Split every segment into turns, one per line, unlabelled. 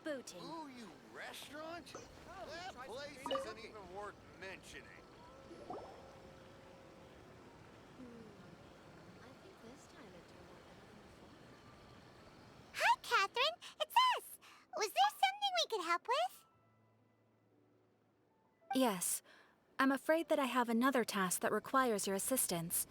Rebooting.
Ooh, you restaurant? That place isn't even worth mentioning.
I think this time it turned out better than before.
Hi, Catherine. It's us. Was there something we could help with?
Yes. I'm afraid that I have another task that requires your assistance.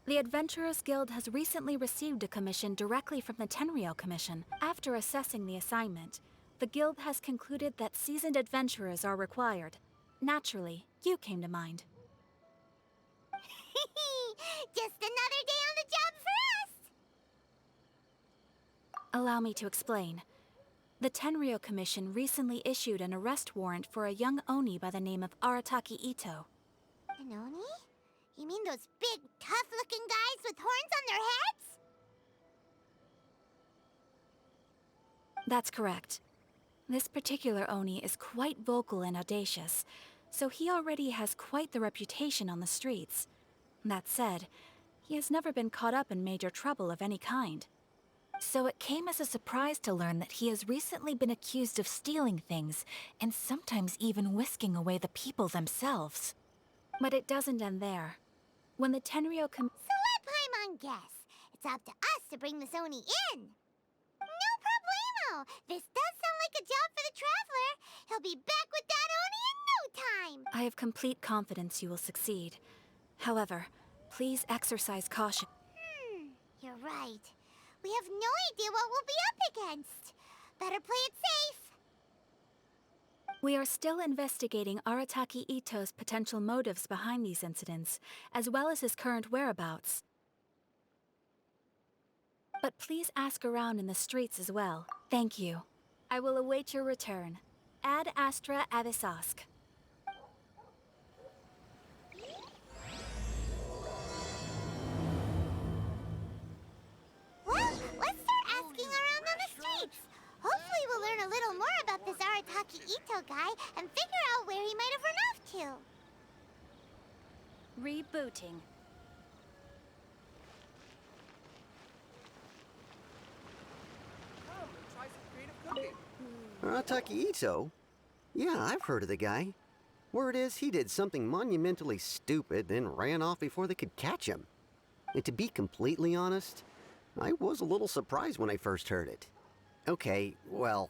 The Adventurers Guild has recently received a commission directly from the Tenryou Commission. After assessing the assignment, the Guild has concluded that seasoned adventurers are required. Naturally, you came to mind.
Just another day on the job for us!
Allow me to explain. The Tenryou Commission recently issued an arrest warrant for a young Oni by the name of Arataki Ito.
An Oni? You mean those big, tough-looking guys with horns on their heads?
That's correct. This particular Oni is quite vocal and audacious, so he already has quite the reputation on the streets. That said, he has never been caught up in major trouble of any kind. So it came as a surprise to learn that he has recently been accused of stealing things, and sometimes even whisking away the people themselves. But it doesn't end there. When the Tenryou
So let Paimon guess. It's up to us to bring this Oni in. No problemo! This does sound like a job for the Traveler. He'll be back with that Oni in no time!
I have complete confidence you will succeed. However, please exercise caution.
You're right. We have no idea what we'll be up against. Better play it safe.
We are still investigating Arataki Ito's potential motives behind these incidents, as well as his current whereabouts. But please ask around in the streets as well. Thank you. I will await your return. Ad Astra Avisask.
Well, let's start asking around on the streets. Hopefully we'll learn a little more about this Arataki Ito guy and figure out where he might have run off to.
Rebooting.
Come and try some creative cooking.
Arataki Ito? Yeah, I've heard of the guy. Word is he did something monumentally stupid, then ran off before they could catch him. And to be completely honest, I was a little surprised when I first heard it. Okay, well,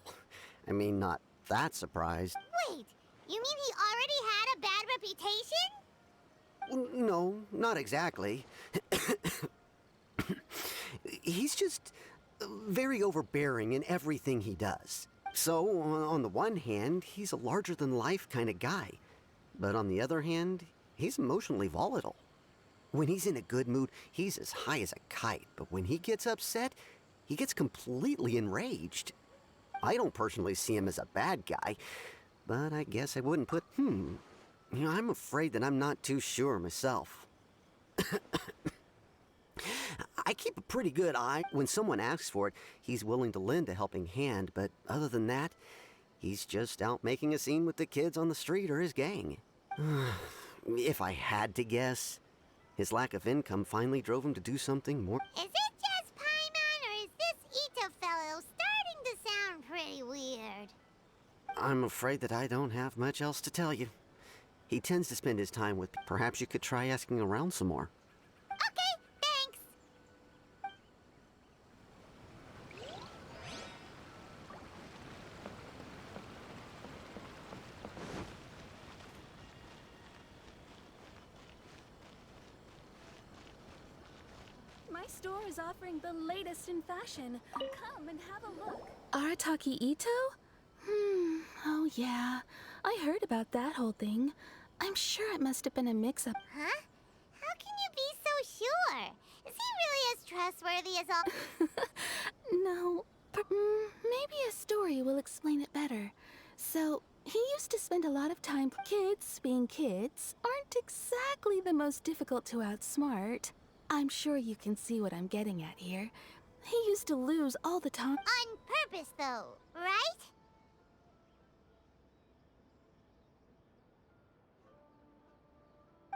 I mean, not that surprised.
Wait, you mean he already had a bad reputation?
No, not exactly. He's just very overbearing in everything he does. So, on the one hand, he's a larger-than-life kind of guy. But on the other hand, he's emotionally volatile. When he's in a good mood, he's as high as a kite. But when he gets upset, he gets completely enraged. I don't personally see him as a bad guy, but I guess I wouldn't put, I'm afraid that I'm not too sure myself. I keep a pretty good eye. When someone asks for it, he's willing to lend a helping hand, but other than that, he's just out making a scene with the kids on the street or his gang. If I had to guess, his lack of income finally drove him to do something more.
Is it just Paimon, or is this Ito fellow starting to sound pretty weird?
I'm afraid that I don't have much else to tell you. He tends to spend his time with... Perhaps you could try asking around some more.
Okay, thanks.
My store is offering the latest in fashion. Come and have a look.
Arataki Ito? Oh yeah. I heard about that whole thing. I'm sure it must have been a mix-up.
Huh? How can you be so sure? Is he really as trustworthy as all...
No, maybe a story will explain it better. So, he used to spend a lot of time... Kids, being kids, aren't exactly the most difficult to outsmart. I'm sure you can see what I'm getting at here. He used to lose all the time.
On purpose, though, right?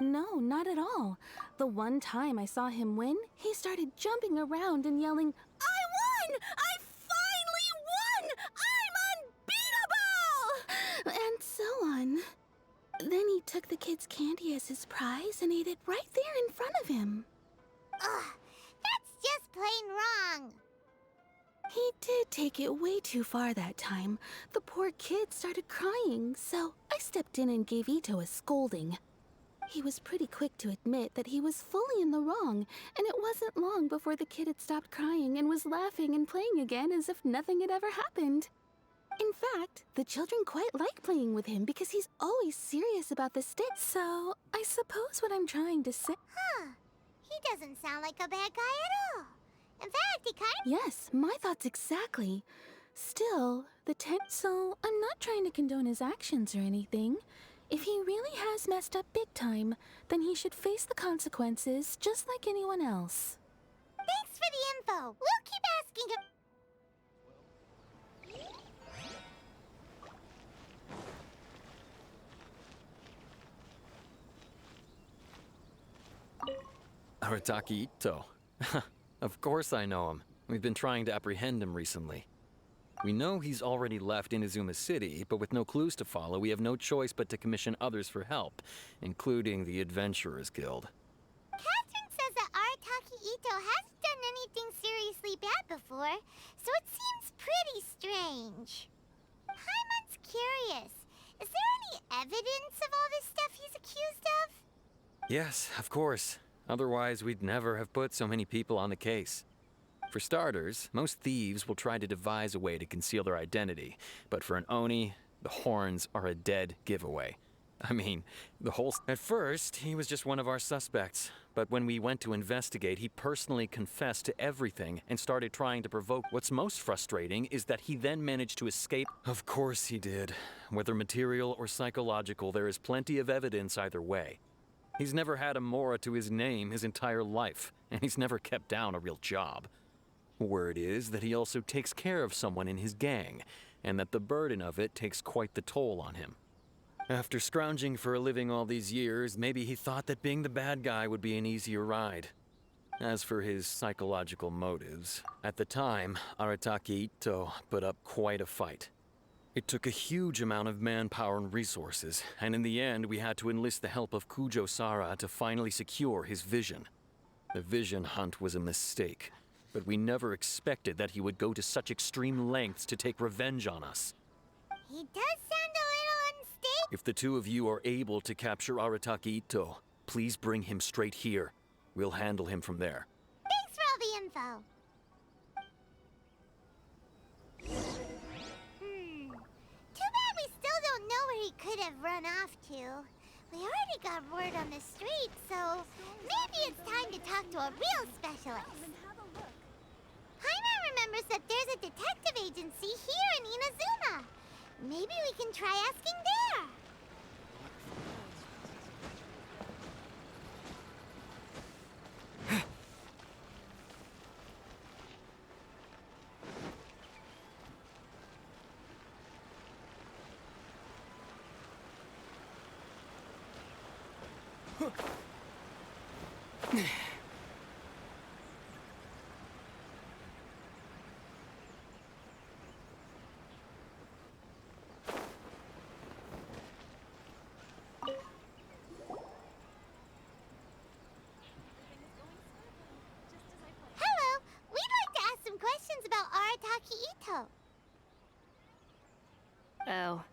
No, not at all. The one time I saw him win, he started jumping around and yelling, "I won! I finally won! I'm on. Then he took the kid's candy as his prize and ate it right there in front of him.
Ugh, that's just plain wrong.
He did take it way too far that time. The poor kid started crying, so I stepped in and gave Ito a scolding. He was pretty quick to admit that he was fully in the wrong, and it wasn't long before the kid had stopped crying and was laughing and playing again as if nothing had ever happened. In fact, the children quite like playing with him because he's always serious about the stick. So, I suppose what I'm trying to say...
Huh. He doesn't sound like a bad guy at all. In fact, he kind of...
Yes, my thoughts exactly. Still, So, I'm not trying to condone his actions or anything. If he really has messed up big time, then he should face the consequences just like anyone else.
Thanks for the info. We'll keep asking him.
Cσρчяιgντ. Of course I know him. We've been trying to apprehend him recently. We know he's already left Inazuma City, but with no clues to follow, we have no choice but to commission others for help, including the Adventurers Guild.
Catherine says that Cσρчяιgντ hasn't done anything seriously bad before, so it seems pretty strange. Paimon's curious. Is there any evidence of all this stuff he's accused of?
Yes, of course. Otherwise, we'd never have put so many people on the case. For starters, most thieves will try to devise a way to conceal their identity, but for an Oni, the horns are a dead giveaway. I mean, At first, he was just one of our suspects, but when we went to investigate, he personally confessed to everything and started trying to provoke. What's most frustrating is that he then managed to escape. Of course he did. Whether material or psychological, there is plenty of evidence either way. He's never had a Mora to his name his entire life, and he's never kept down a real job. Word is that he also takes care of someone in his gang, and that the burden of it takes quite the toll on him. After scrounging for a living all these years, maybe he thought that being the bad guy would be an easier ride. As for his psychological motives, at the time, Cσrчяιgντ put up quite a fight. It took a huge amount of manpower and resources, and in the end we had to enlist the help of Kujo-Sara to finally secure his vision. The vision hunt was a mistake, but we never expected that he would go to such extreme lengths to take revenge on us.
He does sound a little unstable.
If the two of you are able to capture Cσrчяιgντ, please bring him straight here. We'll handle him from there.
Thanks for all the info. Too bad we still don't know where he could have run off to. We already got word on the street, so maybe it's time to talk to a real specialist. Paimon remembers that there's a detective agency here in Inazuma. Maybe we can try asking there. Hello, we'd like to ask some questions about Cσrчяιgντ.
Oh,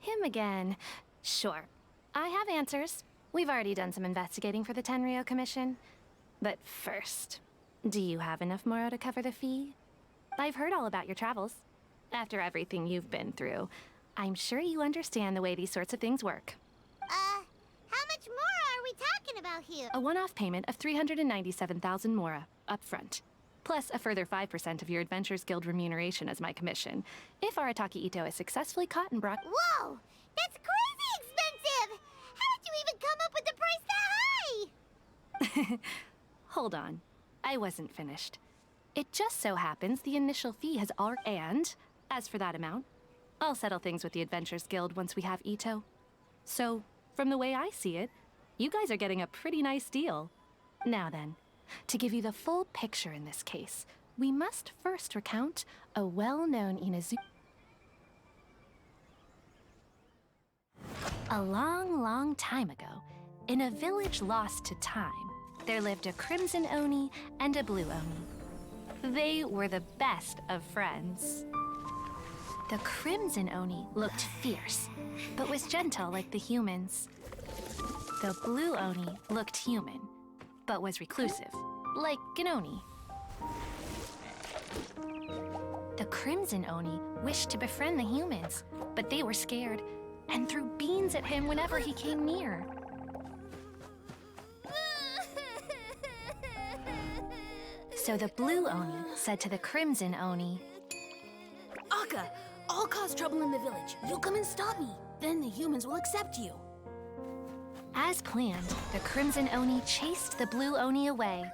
him again. Sure. I have answers. We've already done some investigating for the Tenryou Commission. But first, do you have enough Moro to cover the fee? I've heard all about your travels. After everything you've been through, I'm sure you understand the way these sorts of things work.
How much more are we talking about here?
A one-off payment of 397,000 Mora, up front. Plus a further 5% of your Adventurers Guild remuneration as my commission, if Cσrчяιgντ is successfully caught and brought...
Whoa! That's crazy expensive! How did you even come up with the price that high?
Hold on. I wasn't finished. It just so happens the initial fee has already... And, as for that amount, I'll settle things with the Adventurers Guild once we have Ito. So, from the way I see it, you guys are getting a pretty nice deal. Now then, to give you the full picture in this case, we must first recount a well-known Inazuma... A long, long time ago, in a village lost to time, there lived a crimson Oni and a blue Oni. They were the best of friends. The crimson Oni looked fierce, but was gentle like the humans. The blue Oni looked human, but was reclusive, like an Oni. The crimson Oni wished to befriend the humans, but they were scared and threw beans at him whenever he came near. So the blue Oni said to the crimson Oni,
Akka, I'll cause trouble in the village. You come and stop me. Then the humans will accept you.
As planned, the crimson Oni chased the blue Oni away.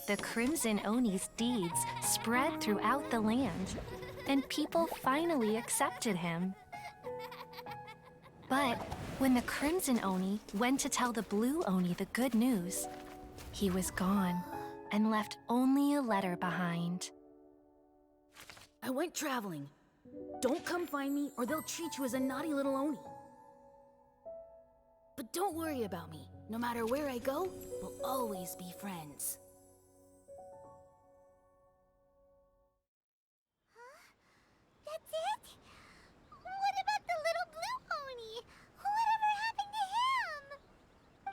The crimson Oni's deeds spread throughout the land, and people finally accepted him. But when the crimson Oni went to tell the blue Oni the good news, he was gone and left only a letter behind.
I went traveling. Don't come find me or they'll treat you as a naughty little Oni. But don't worry about me. No matter where I go, we'll always be friends.
That's it? What about the little blue Oni? Whatever happened to him?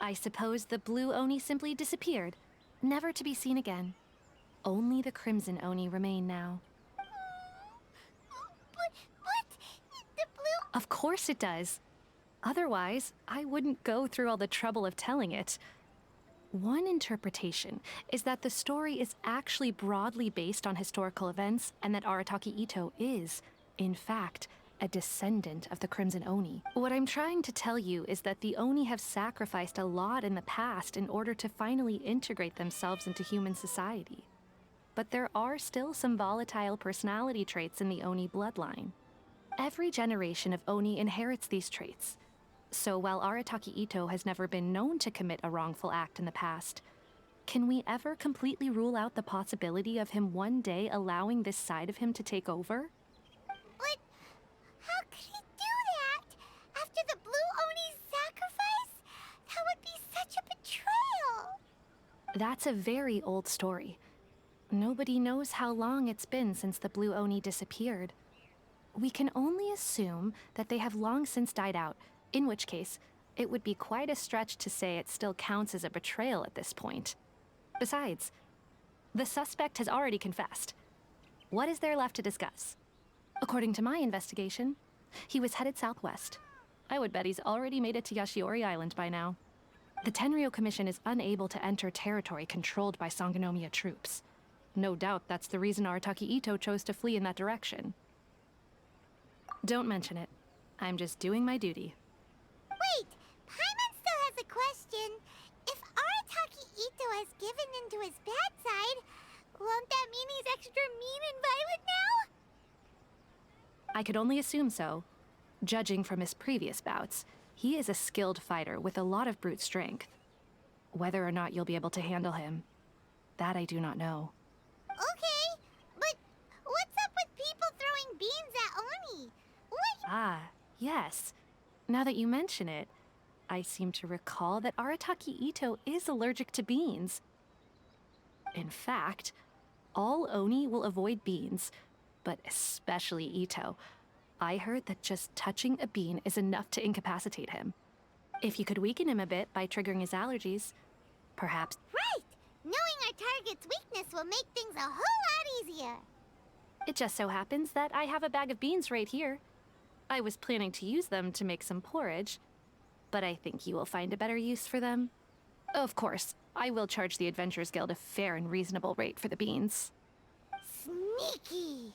I suppose the blue Oni simply disappeared, never to be seen again. Only the crimson Oni remain now.
But the blue...
Of course it does. Otherwise, I wouldn't go through all the trouble of telling it. One interpretation is that the story is actually broadly based on historical events and that Arataki Itto is, in fact, a descendant of the Crimson Oni. What I'm trying to tell you is that the Oni have sacrificed a lot in the past in order to finally integrate themselves into human society. But there are still some volatile personality traits in the Oni bloodline. Every generation of Oni inherits these traits. So while Arataki Itto has never been known to commit a wrongful act in the past, can we ever completely rule out the possibility of him one day allowing this side of him to take over?
But how could he do that? After the blue Oni's sacrifice? That would be such a betrayal.
That's a very old story. Nobody knows how long it's been since the blue Oni disappeared. We can only assume that they have long since died out, in which case, it would be quite a stretch to say it still counts as a betrayal at this point. Besides, the suspect has already confessed. What is there left to discuss? According to my investigation, he was headed southwest. I would bet he's already made it to Yashiori Island by now. The Tenryou Commission is unable to enter territory controlled by Sangonomiya troops. No doubt that's the reason Arataki Itto chose to flee in that direction. Don't mention it. I'm just doing my duty.
Wait, Paimon still has a question. If Arataki Itto has given in to his bad side, won't that mean he's extra mean and violent now?
I could only assume so. Judging from his previous bouts, he is a skilled fighter with a lot of brute strength. Whether or not you'll be able to handle him, that I do not know.
Okay, but what's up with people throwing beans at Oni? What?
Ah, yes. Now that you mention it, I seem to recall that Arataki Itto is allergic to beans. In fact, all Oni will avoid beans, but especially Itto. I heard that just touching a bean is enough to incapacitate him. If you could weaken him a bit by triggering his allergies, perhaps...
Right! Knowing our target's weakness will make things a whole lot easier.
It just so happens that I have a bag of beans right here. I was planning to use them to make some porridge, but I think you will find a better use for them. Of course, I will charge the Adventurers Guild a fair and reasonable rate for the beans.
Sneaky!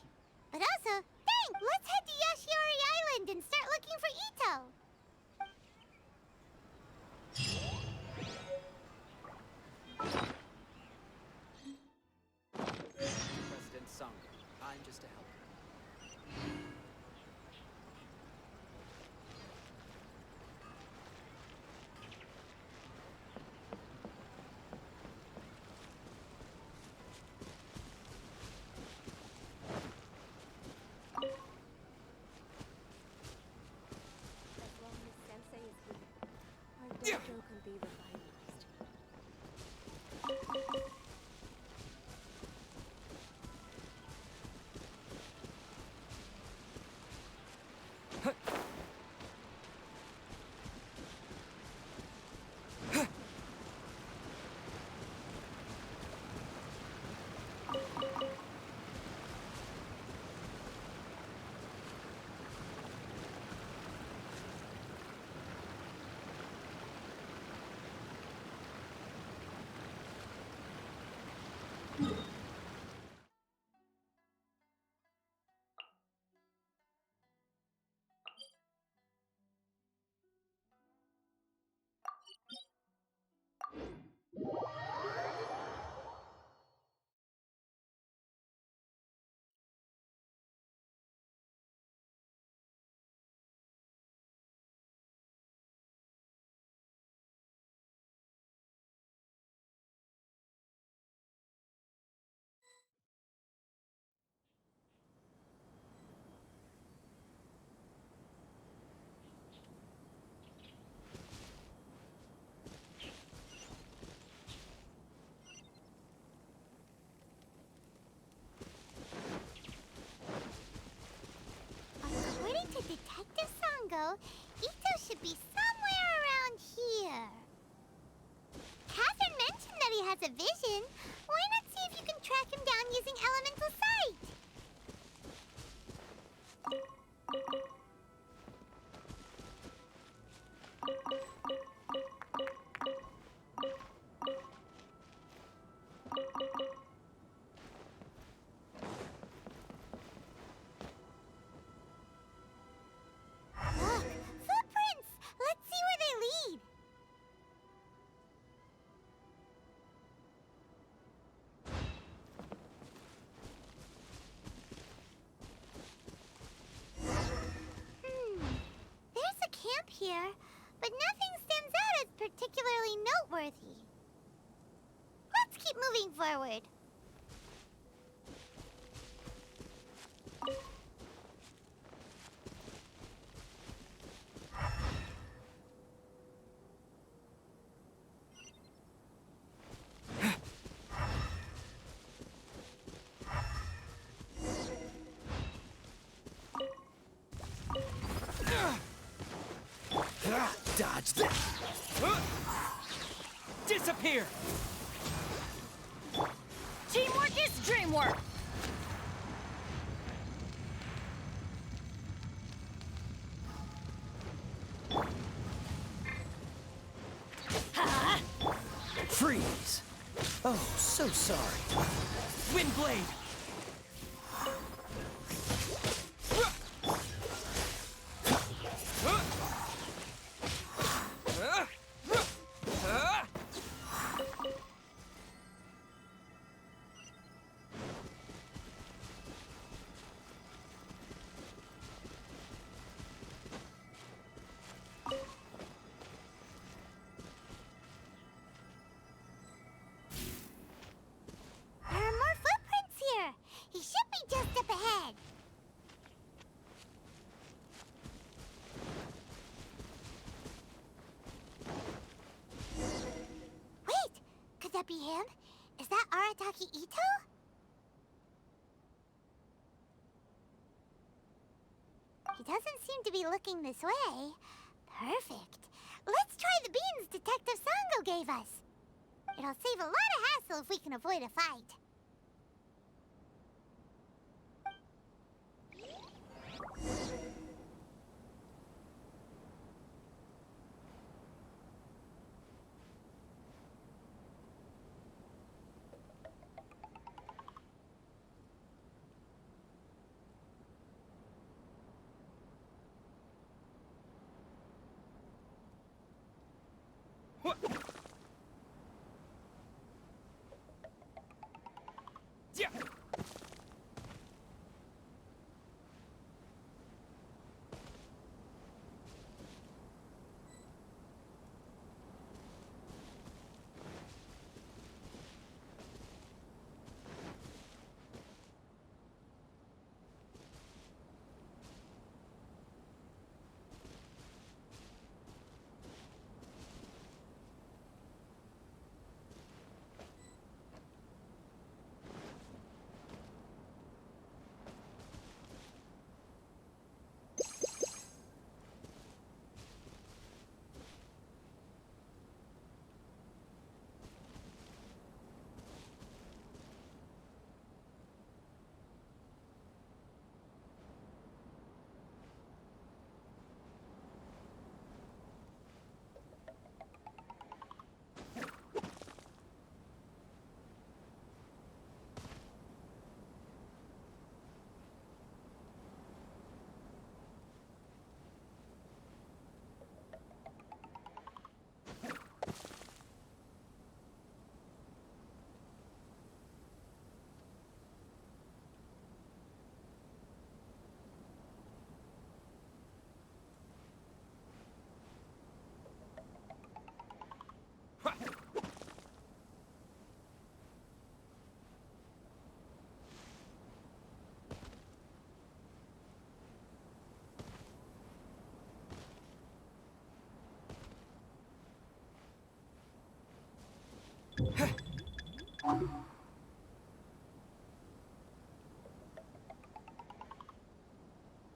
But also, dang! Let's head to Yashiori Island and start looking for Itto!
President Sango. I'm just a helper.
As long as Sensei is
Dorothy. Let's keep moving forward.
Dodge that! Disappear!
Teamwork is dreamwork!
Freeze! Oh, so sorry. Windblade!
There are more footprints here. He should be just up ahead. Wait, could that be him? Is that Arataki Ito? He doesn't seem to be looking this way. Perfect. Let's try the beans Detective Sango gave us. It'll save a lot of hassle if we can avoid a fight.
Yeah.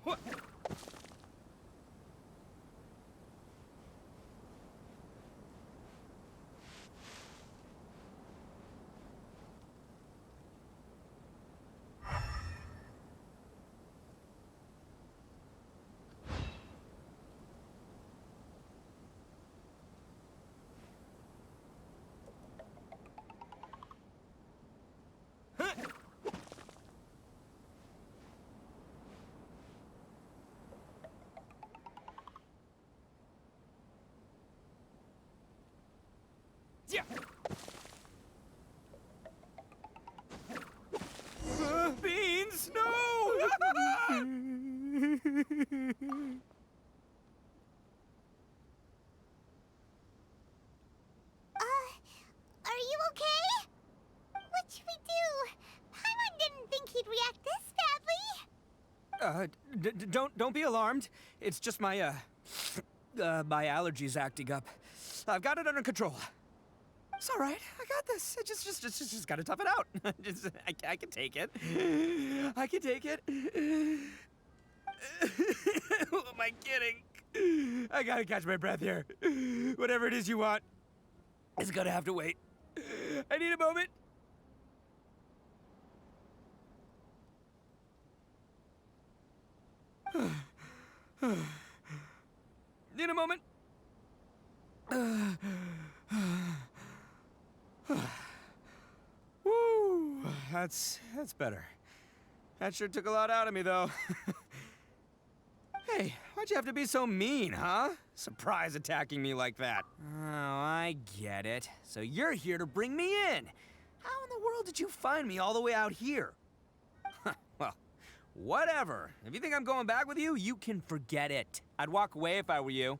What? Yeah. Beans, no!
Don't be alarmed. It's just my my allergies acting up. I've got it under control. It's all right. I got this. I just gotta tough it out. I can take it. I can take it. Who am I kidding? I gotta catch my breath here. Whatever it is you want, it's gonna have to wait. I need a moment. Need a moment. Woo, that's better. That sure took a lot out of me, though. Hey, why'd you have to be so mean, huh? Surprise attacking me like that. Oh, I get it. So you're here to bring me in. How in the world did you find me all the way out here? Well, whatever. If you think I'm going back with you, you can forget it. I'd walk away if I were you.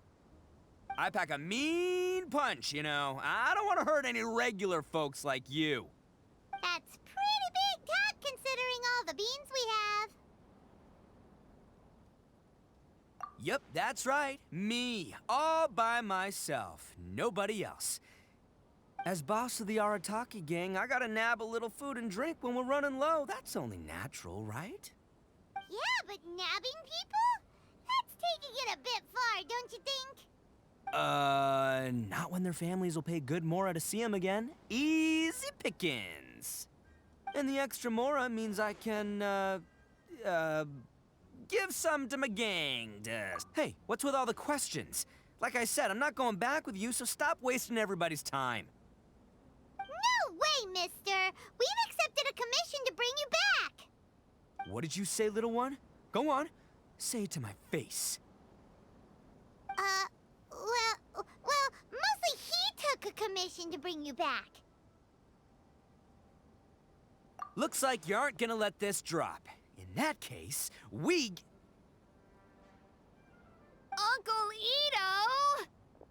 I pack a mean punch, you know. I don't want to hurt any regular folks like you.
That's pretty big talk considering all the beans we have.
Yep, that's right. Me, all by myself. Nobody else. As boss of the Arataki gang, I gotta nab a little food and drink when we're running low. That's only natural, right?
Yeah, but nabbing people? That's taking it a bit far, don't you think?
Not when their families will pay good mora to see them again. Easy pickings. And the extra mora means I can, give some to my gang. Hey, what's with all the questions? Like I said, I'm not going back with you, so stop wasting everybody's time.
No way, mister! We've accepted a commission to bring you back!
What did you say, little one? Go on. Say it to my face.
Well, mostly he took a commission to bring you back.
Looks like you aren't gonna let this drop. In that case,
Uncle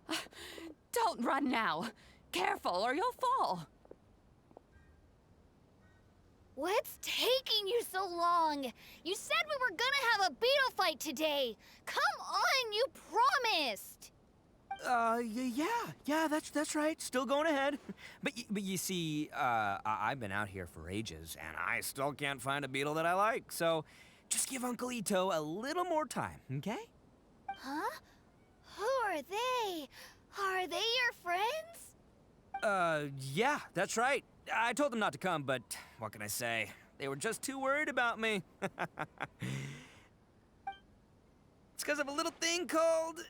Ito!
Don't run now. Careful or you'll fall.
What's taking you so long? You said we were gonna have a beetle fight today. Come on, you promised.
Yeah, that's right. Still going ahead. But you see, I've been out here for ages, and I still can't find a beetle that I like. So, just give Uncle Ito a little more time, okay?
Huh? Who are they? Are they your friends?
Yeah, that's right. I told them not to come, but what can I say? They were just too worried about me. It's because of a little thing called,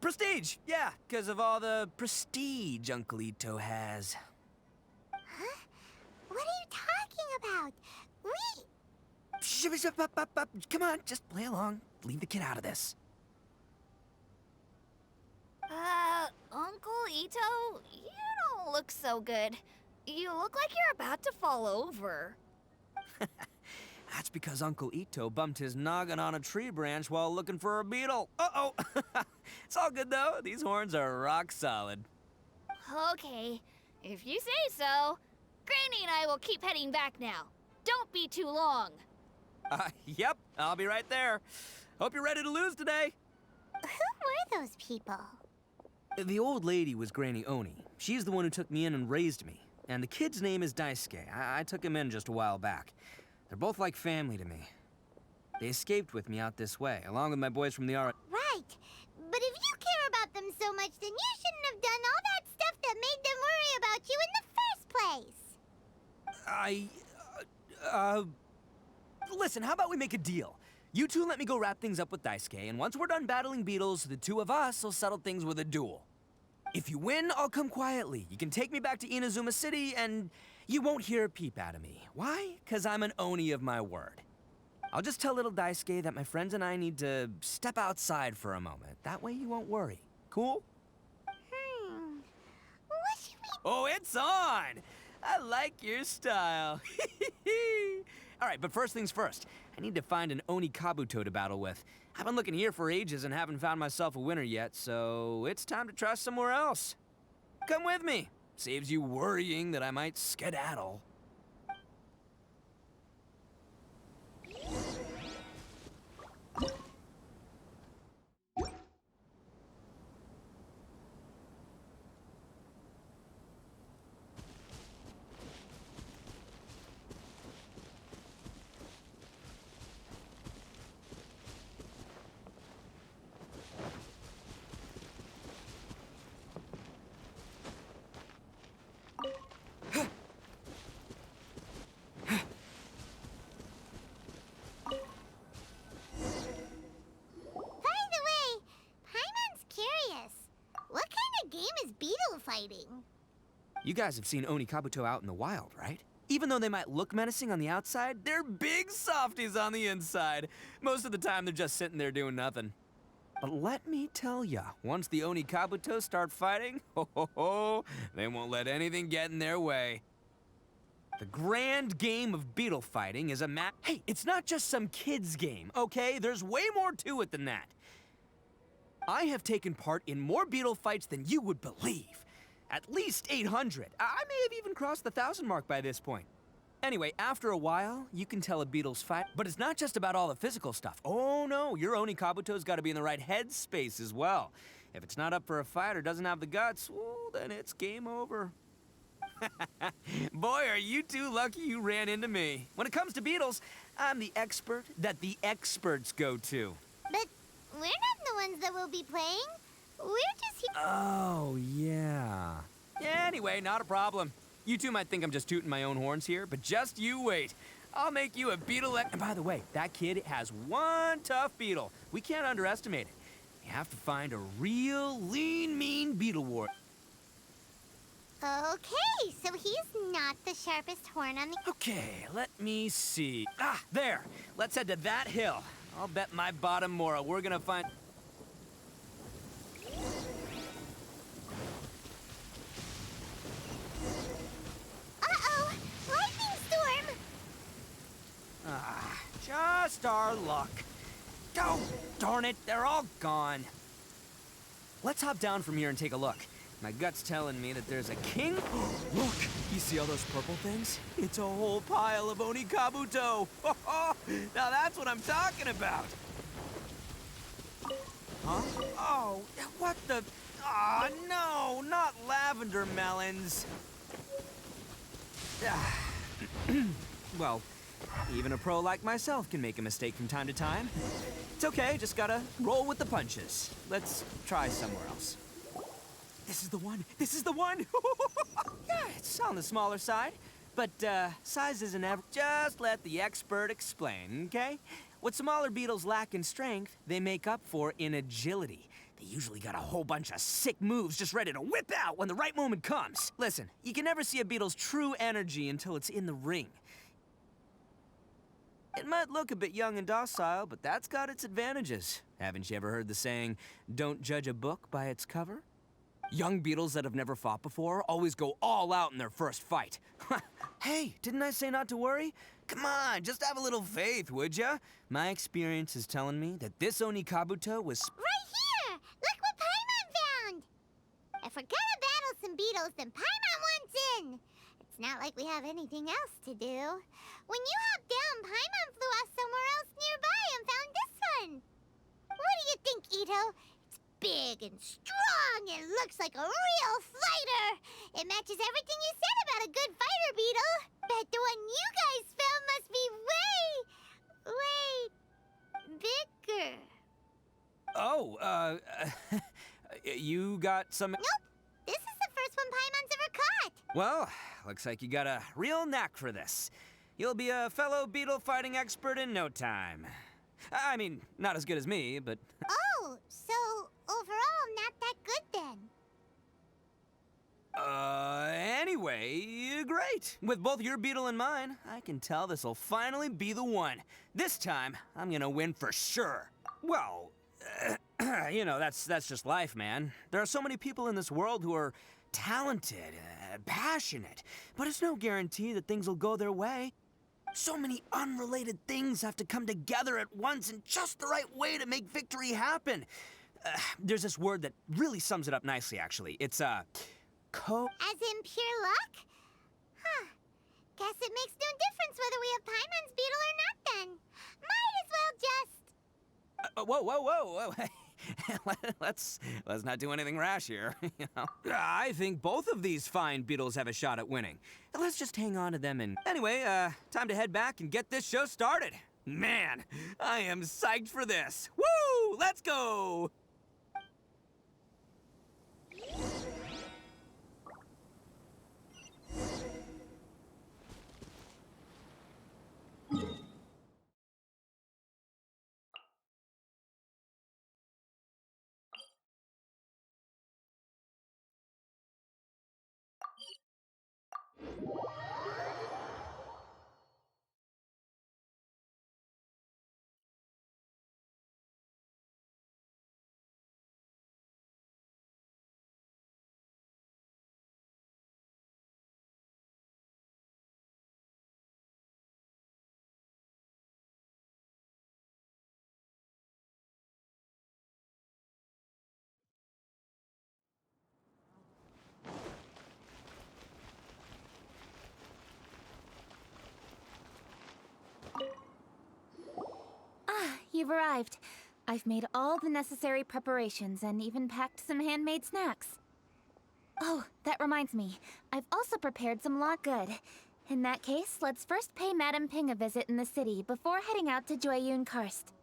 prestige. Yeah, because of all the prestige Uncle Ito has.
Huh? What are you talking about?
Come on, just play along. Leave the kid out of this.
Uncle Ito, you don't look so good. You look like you're about to fall over.
That's because Uncle Ito bumped his noggin on a tree branch while looking for a beetle. Uh-oh. It's all good, though. These horns are rock solid.
Okay, if you say so. Granny and I will keep heading back now. Don't be too long.
Yep, I'll be right there. Hope you're ready to lose today.
Who were those people?
The old lady was Granny Oni. She's the one who took me in and raised me. And the kid's name is Daisuke. I took him in just a while back. They're both like family to me. They escaped with me out this way, along with my boys from the Right.
But if you care about them so much, then you shouldn't have done all that stuff that made them worry about you in the first place.
Listen, how about we make a deal? You two let me go wrap things up with Daisuke, and once we're done battling beetles, the two of us will settle things with a duel. If you win, I'll come quietly. You can take me back to Inazuma City, and you won't hear a peep out of me. Why? 'Cause I'm an Oni of my word. I'll just tell little Daisuke that my friends and I need to step outside for a moment. That way you won't worry. Cool?
What should we...
Oh, it's on! I like your style. All right, but first things first. I need to find an Oni Kabuto to battle with. I've been looking here for ages and haven't found myself a winner yet, so it's time to try somewhere else. Come with me. Saves you worrying that I might skedaddle.
fighting.
You guys have seen Oni Kabuto out in the wild, right? Even though they might look menacing on the outside, they're big softies on the inside. Most of the time, they're just sitting there doing nothing. But let me tell ya, once the Oni Kabuto start fighting, they won't let anything get in their way. The grand game of beetle fighting is a Hey, it's not just some kid's game, okay? There's way more to it than that. I have taken part in more beetle fights than you would believe. At least 800. I may have even crossed the 1,000 mark by this point. Anyway, after a while, you can tell a beetle's fight. But it's not just about all the physical stuff. Oh no, your Oni Kabuto's gotta be in the right headspace as well. If it's not up for a fight or doesn't have the guts, well, then it's game over. Boy, are you two lucky you ran into me. When it comes to beetles, I'm the expert that the experts go to.
But we're not the ones that will be playing. We're just here.
Oh, yeah. Anyway, not a problem. You two might think I'm just tooting my own horns here, but just you wait. I'll make you a beetle. And by the way, that kid has one tough beetle. We can't underestimate it. You have to find a real lean, mean beetle war.
Okay, so he's not the sharpest horn on the...
Okay, let me see. Ah, there. Let's head to that hill. I'll bet my bottom moral we're gonna find...
Uh-oh! Lightning storm!
Ah, just our luck. Oh, darn it, they're all gone. Let's hop down from here and take a look. My gut's telling me that there's a king. Look, you see all those purple things? It's a whole pile of Oni Kabuto. Now that's what I'm talking about. Huh? Oh, what the? Ah, no, not lavender melons. Well, even a pro like myself can make a mistake from time to time. It's okay, just gotta roll with the punches. Let's try somewhere else. This is the one! This is the one! Yeah, it's on the smaller side, but size isn't ever... Just let the expert explain, okay? What smaller beetles lack in strength, they make up for in agility. They usually got a whole bunch of sick moves just ready to whip out when the right moment comes. Listen, you can never see a beetle's true energy until it's in the ring. It might look a bit young and docile, but that's got its advantages. Haven't you ever heard the saying, don't judge a book by its cover? Young beetles that have never fought before always go all out in their first fight. Hey, didn't I say not to worry? Come on, just have a little faith, would ya? My experience is telling me that this Oni Kabuto was...
Right here! Look what Paimon found! If we're gonna battle some beetles, then Paimon wants in! It's not like we have anything else to do. When you hopped down, Paimon flew off somewhere else nearby and found this one. What do you think, Ito? It's big and strong and looks like a real fighter. It matches everything you said about a good fighter beetle. Bet the one you guys found must be way bigger.
Oh, you got some...
Nope. This is the first one Paimon's ever caught.
Well, looks like you got a real knack for this. You'll be a fellow beetle fighting expert in no time. I mean, not as good as me, but...
Oh, so overall not that good then.
Anyway, great. With both your beetle and mine, I can tell this'll finally be the one. This time, I'm gonna win for sure. Well, you know, that's just life, man. There are so many people in this world who are talented, passionate, but it's no guarantee that things will go their way. So many unrelated things have to come together at once in just the right way to make victory happen. There's this word that really sums it up nicely, actually. It's,
As in pure luck? Huh. Guess it makes no difference whether we have Paimon's beetle or not then. Might as well just...
Whoa. Let's not do anything rash here, you know. I think both of these fine beetles have a shot at winning. Let's just hang on to them and... Anyway, time to head back and get this show started. Man, I am psyched for this. Woo! Let's go!
you've arrived. I've made all the necessary preparations and even packed some handmade snacks. Oh, that reminds me. I've also prepared some lot good. In that case, let's first pay Madame Ping a visit in the city before heading out to Jueyun Karst.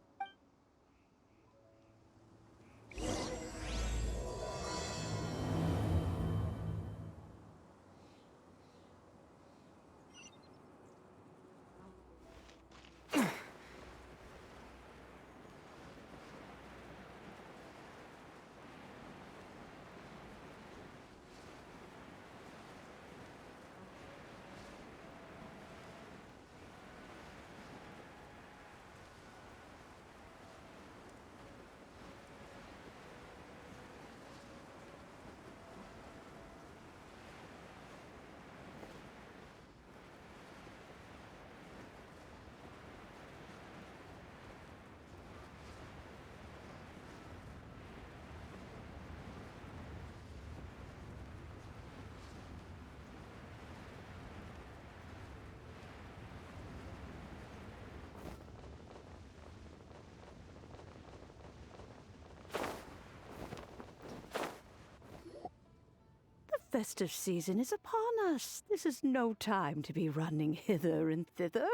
The festive season is upon us. This is no time to be running hither and thither.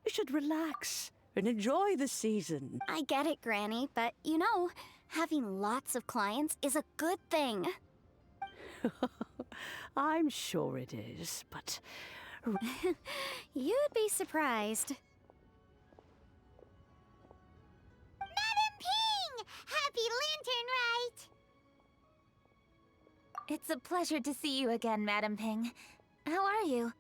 You should relax and enjoy the season.
I get it, Granny, but you know, having lots of clients is a good thing.
I'm sure it is, but...
You'd be surprised.
Madam Ping! Happy Lantern Rite!
It's a pleasure to see you again, Madame Ping. How are you?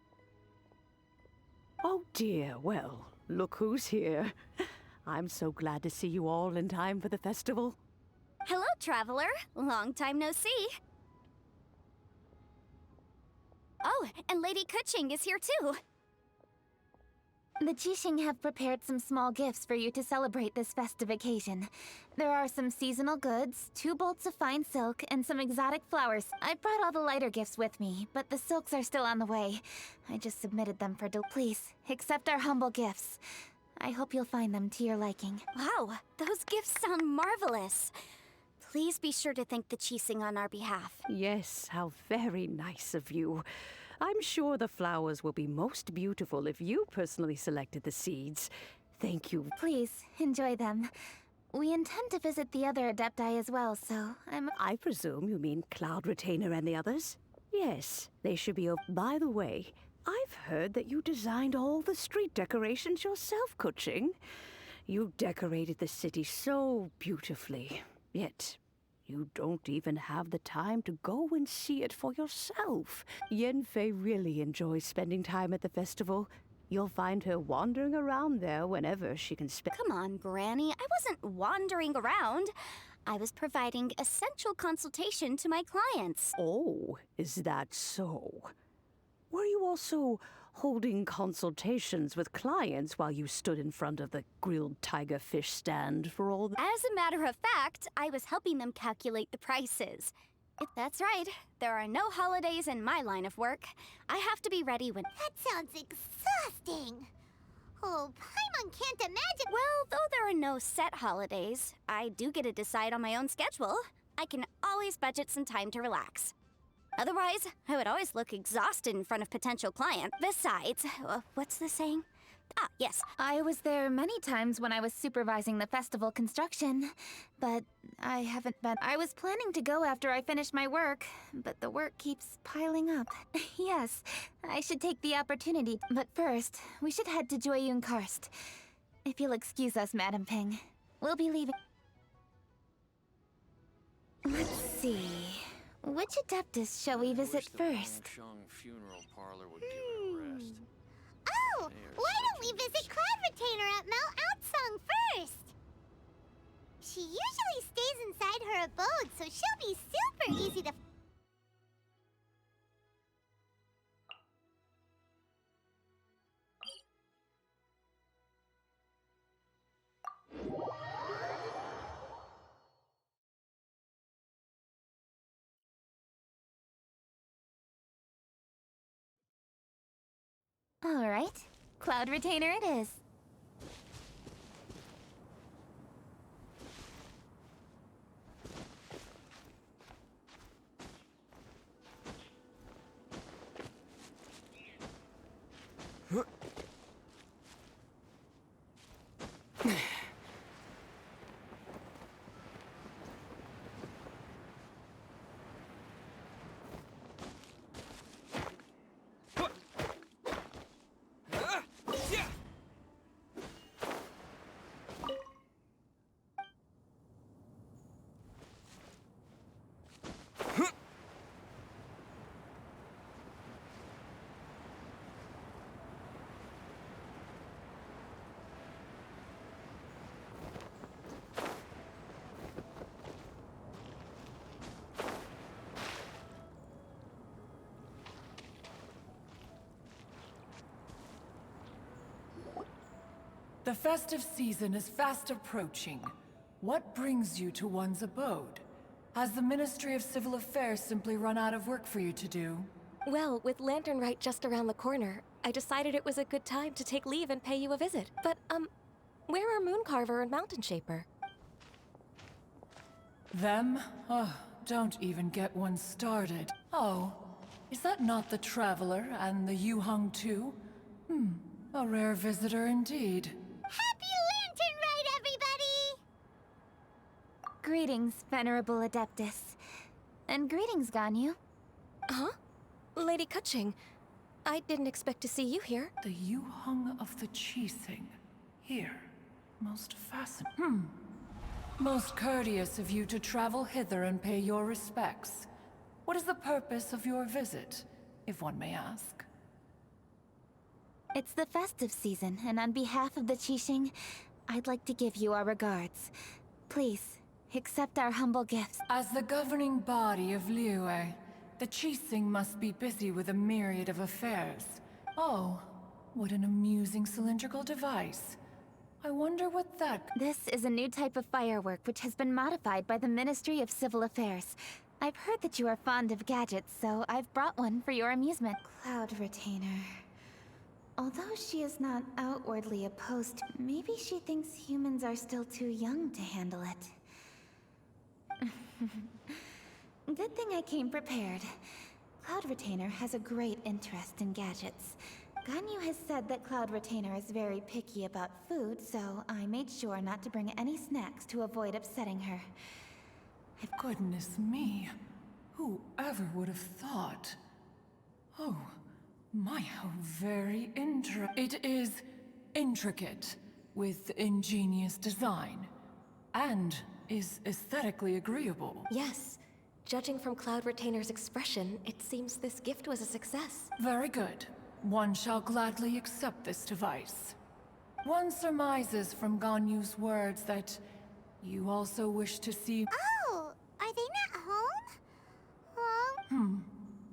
Oh dear, well, look who's here. I'm so glad to see you all in time for the festival.
Hello, traveler. Long time no see. Oh, and Lady Kuching is here too.
The Qixing have prepared some small gifts for you to celebrate this festive occasion. There are some seasonal goods, 2 bolts of fine silk, and some exotic flowers. I brought all the lighter gifts with me, but the silks are still on the way. I just submitted them for Please, accept our humble gifts. I hope you'll find them to your liking.
Wow, those gifts sound marvelous. Please be sure to thank the Qixing on our behalf.
Yes, how very nice of you. I'm sure the flowers will be most beautiful if you personally selected the seeds. Thank you.
Please, enjoy them. We intend to visit the other Adepti as well, so
I presume you mean Cloud Retainer and the others? Yes, they should be. By the way, I've heard that you designed all the street decorations yourself, Kuching. You decorated the city so beautifully, yet you don't even have the time to go and see it for yourself. Yanfei really enjoys spending time at the festival. You'll find her wandering around there whenever she can spend.
Come on, Granny. I wasn't wandering around. I was providing essential consultation to my clients.
Oh, is that so? Were you also holding consultations with clients while you stood in front of the grilled tiger fish stand for all the...
As a matter of fact, I was helping them calculate the prices. That's right. There are no holidays in my line of work. I have to be ready when...
That sounds exhausting. Oh, Paimon can't imagine...
Well, though there are no set holidays, I do get to decide on my own schedule. I can always budget some time to relax. Otherwise, I would always look exhausted in front of potential clients. Besides, what's the saying? Ah, yes.
I was there many times when I was supervising the festival construction, but I haven't been. I was planning to go after I finished my work, but the work keeps piling up. Yes, I should take the opportunity, but first, we should head to Jueyun Karst. If you'll excuse us, Madam Ping, we'll be leaving. Let's see. Which Adeptus shall we visit first?
Funeral parlor would give it a rest.
Oh, why don't we visit Cloud Retainer at Mel Outsong first? She usually stays inside her abode, so she'll be super easy to...
All right, Cloud Retainer it is.
The festive season is fast approaching. What brings you to one's abode? Has the Ministry of Civil Affairs simply run out of work for you to do?
Well, with Lantern Rite just around the corner, I decided it was a good time to take leave and pay you a visit. But, where are Mooncarver and Mountain Shaper?
Them? Oh, don't even get one started. Oh, is that not the Traveler and the Yuhung too? A rare visitor indeed.
Happy Lantern Rite, everybody!
Greetings, Venerable Adeptus. And greetings, Ganyu.
Huh? Lady Kutching, I didn't expect to see you here.
The Yuhung of the Qixing. Here. Most fascinating. Most courteous of you to travel hither and pay your respects. What is the purpose of your visit, if one may ask?
It's the festive season, and on behalf of the Qixing, I'd like to give you our regards. Please, accept our humble gifts.
As the governing body of Liyue, the Qixing must be busy with a myriad of affairs. Oh, what an amusing cylindrical device. I wonder what that...
This is a new type of firework which has been modified by the Ministry of Civil Affairs. I've heard that you are fond of gadgets, so I've brought one for your amusement. Cloud Retainer. Although she is not outwardly opposed, maybe she thinks humans are still too young to handle it. Good thing I came prepared. Cloud Retainer has a great interest in gadgets. Ganyu has said that Cloud Retainer is very picky about food, so I made sure not to bring any snacks to avoid upsetting her.
Goodness me. Whoever would have thought? Oh, my, how very It is intricate, with ingenious design, and is aesthetically agreeable.
Yes. Judging from Cloud Retainer's expression, it seems this gift was a success.
Very good. One shall gladly accept this device. One surmises from Ganyu's words that you also wish to see...
Oh, are they not home?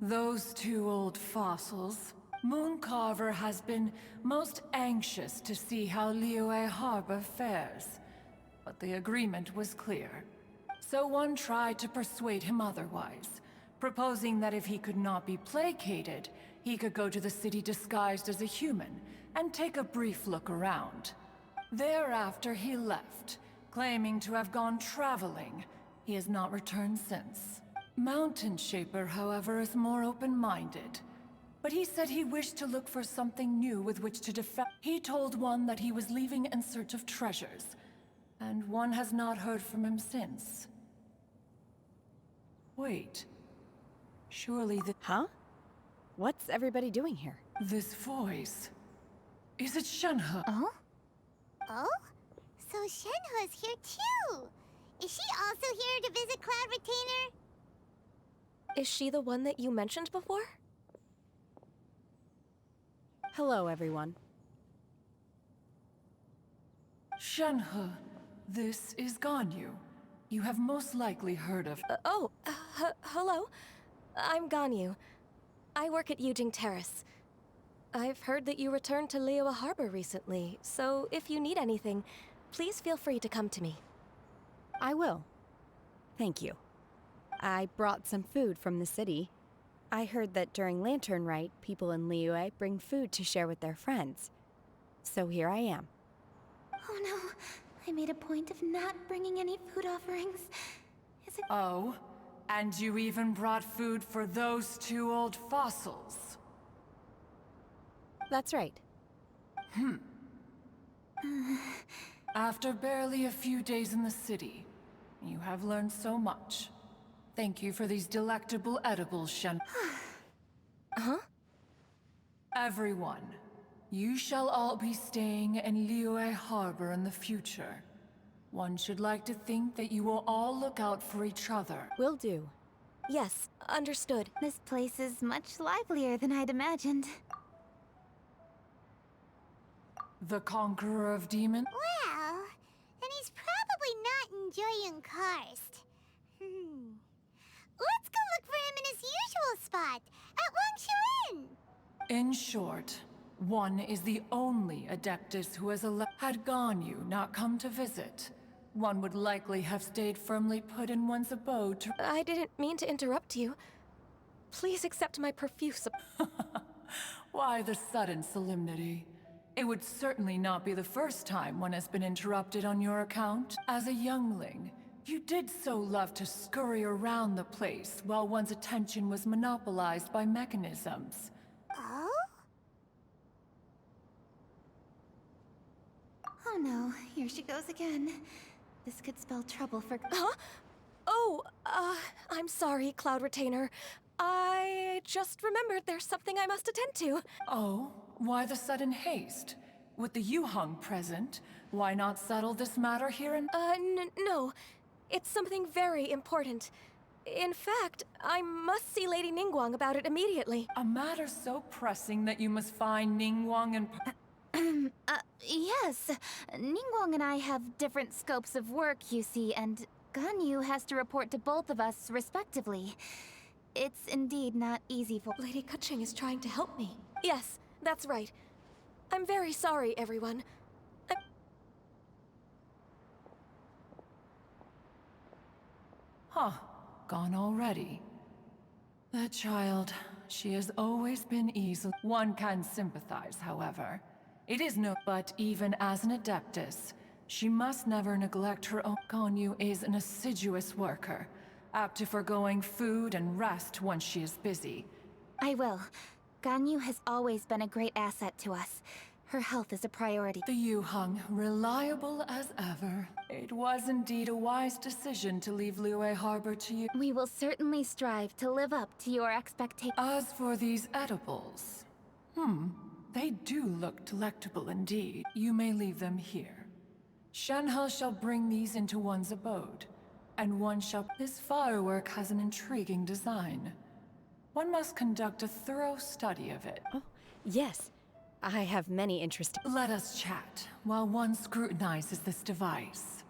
Those two old fossils. Mooncarver has been most anxious to see how Liyue Harbor fares. But the agreement was clear. So one tried to persuade him otherwise, proposing that if he could not be placated, he could go to the city disguised as a human and take a brief look around. Thereafter he left, claiming to have gone traveling. He has not returned since. Mountain Shaper, however, is more open-minded. But he said he wished to look for something new with which to defend. He told one that he was leaving in search of treasures, and one has not heard from him since. Wait. Surely the...
Huh? What's everybody doing here?
This voice... Is it Shenhe?
Oh? Oh? So Shenhe's here too! Is she also here to visit Cloud Retainer?
Is she the one that you mentioned before?
Hello, everyone.
Shenhe, this is Ganyu. You have most likely heard of...
Hello. I'm Ganyu. I work at Yujing Terrace. I've heard that you returned to Liyue Harbor recently, so if you need anything, please feel free to come to me.
I will. Thank you. I brought some food from the city. I heard that during Lantern Rite, people in Liyue bring food to share with their friends. So here I am.
Oh no, I made a point of not bringing any food offerings. Is it...
Oh? And you even brought food for those two old fossils?
That's right.
After barely a few days in the city, you have learned so much. Thank you for these delectable edibles, Shen.
Huh?
Everyone, you shall all be staying in Liyue Harbor in the future. One should like to think that you will all look out for each other.
Will do.
Yes, understood.
This place is much livelier than I'd imagined.
The Conqueror of Demons?
Well, then he's probably not enjoying Karst. Let's go look for him in his usual spot, at Wangshu Inn.
In short, One is the only Adeptus who has had Ganyu not come to visit, one would likely have stayed firmly put in one's abode to—
I didn't mean to interrupt you. Please accept my profuse—
Why the sudden solemnity? It would certainly not be the first time one has been interrupted on your account. As a youngling, you did so love to scurry around the place while one's attention was monopolized by mechanisms.
Oh? Oh no, here she goes again. This could spell trouble for—
Huh? Oh, I'm sorry, Cloud Retainer. I just remembered there's something I must attend to.
Oh? Why the sudden haste? With the Yuheng present, why not settle this matter here and—
No. It's something very important. In fact, I must see Lady Ningguang about it immediately.
A matter so pressing that you must find Ningguang and—
Yes. Ningguang and I have different scopes of work, you see, and Ganyu has to report to both of us respectively. It's indeed not easy for—
Lady Keqing is trying to help me. Yes, that's right. I'm very sorry, everyone.
Huh. Gone already. That child, she has always been easy. One can sympathize, however. It is no— But even as an Adeptus, she must never neglect her own— Ganyu is an assiduous worker, apt to foregoing food and rest once she is busy.
I will. Ganyu has always been a great asset to us. Her health is a priority.
The Yuheng, reliable as ever. It was indeed a wise decision to leave Liyue Harbor to you.
We will certainly strive to live up to your expectations.
As for these edibles, they do look delectable indeed. You may leave them here. Shenhe shall bring these into one's abode, and one shall— This firework has an intriguing design. One must conduct a thorough study of it.
Oh, yes. I have many interesting—
Let us chat while one scrutinizes this device.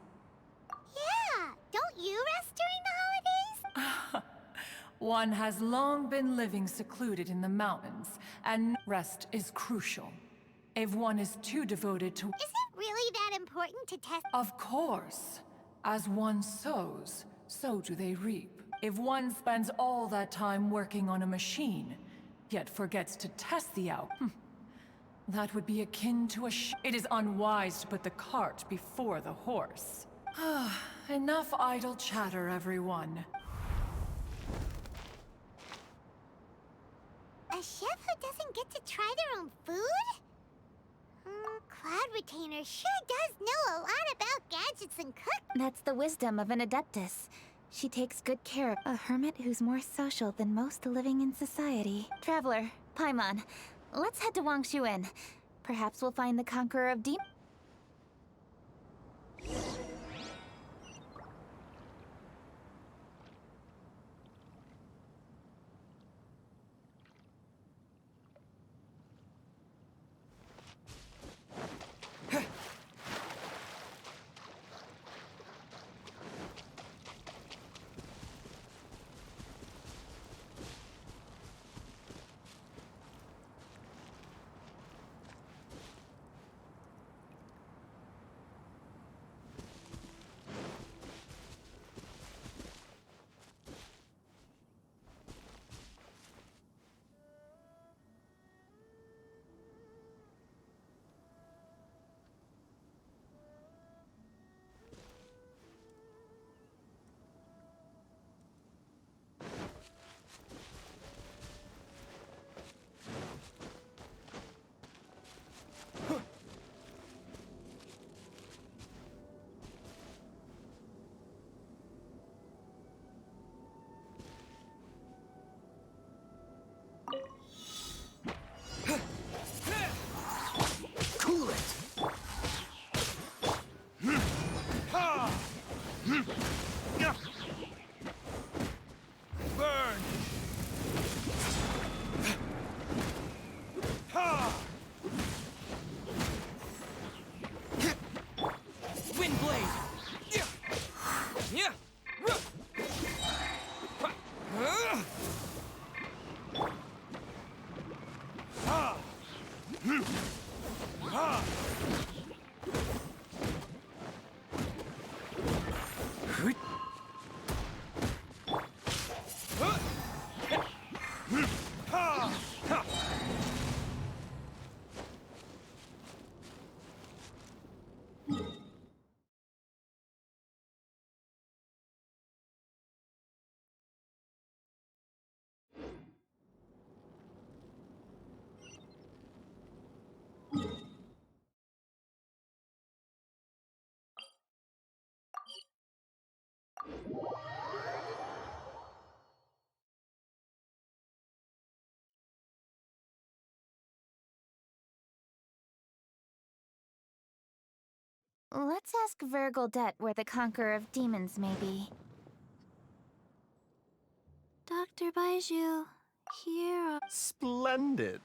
Yeah! Don't you rest during the holidays?
One has long been living secluded in the mountains, and rest is crucial. If one is too devoted to—
Is it really that important to test—
Of course. As one sows, so do they reap. If one spends all that time working on a machine, yet forgets to test the outcome, that would be akin to It is unwise to put the cart before the horse. Enough idle chatter, everyone.
A chef who doesn't get to try their own food? Cloud Retainer sure does know a lot about gadgets and cook—
That's the wisdom of an Adeptus. She takes good care of a hermit who's more social than most living in society. Traveler, Paimon, let's head to Wangshuin. Perhaps we'll find the conqueror of demons. Let's ask cσρчяιgντ where the Conqueror of Demons may be.
Dr. Baiju, here are...
Splendid!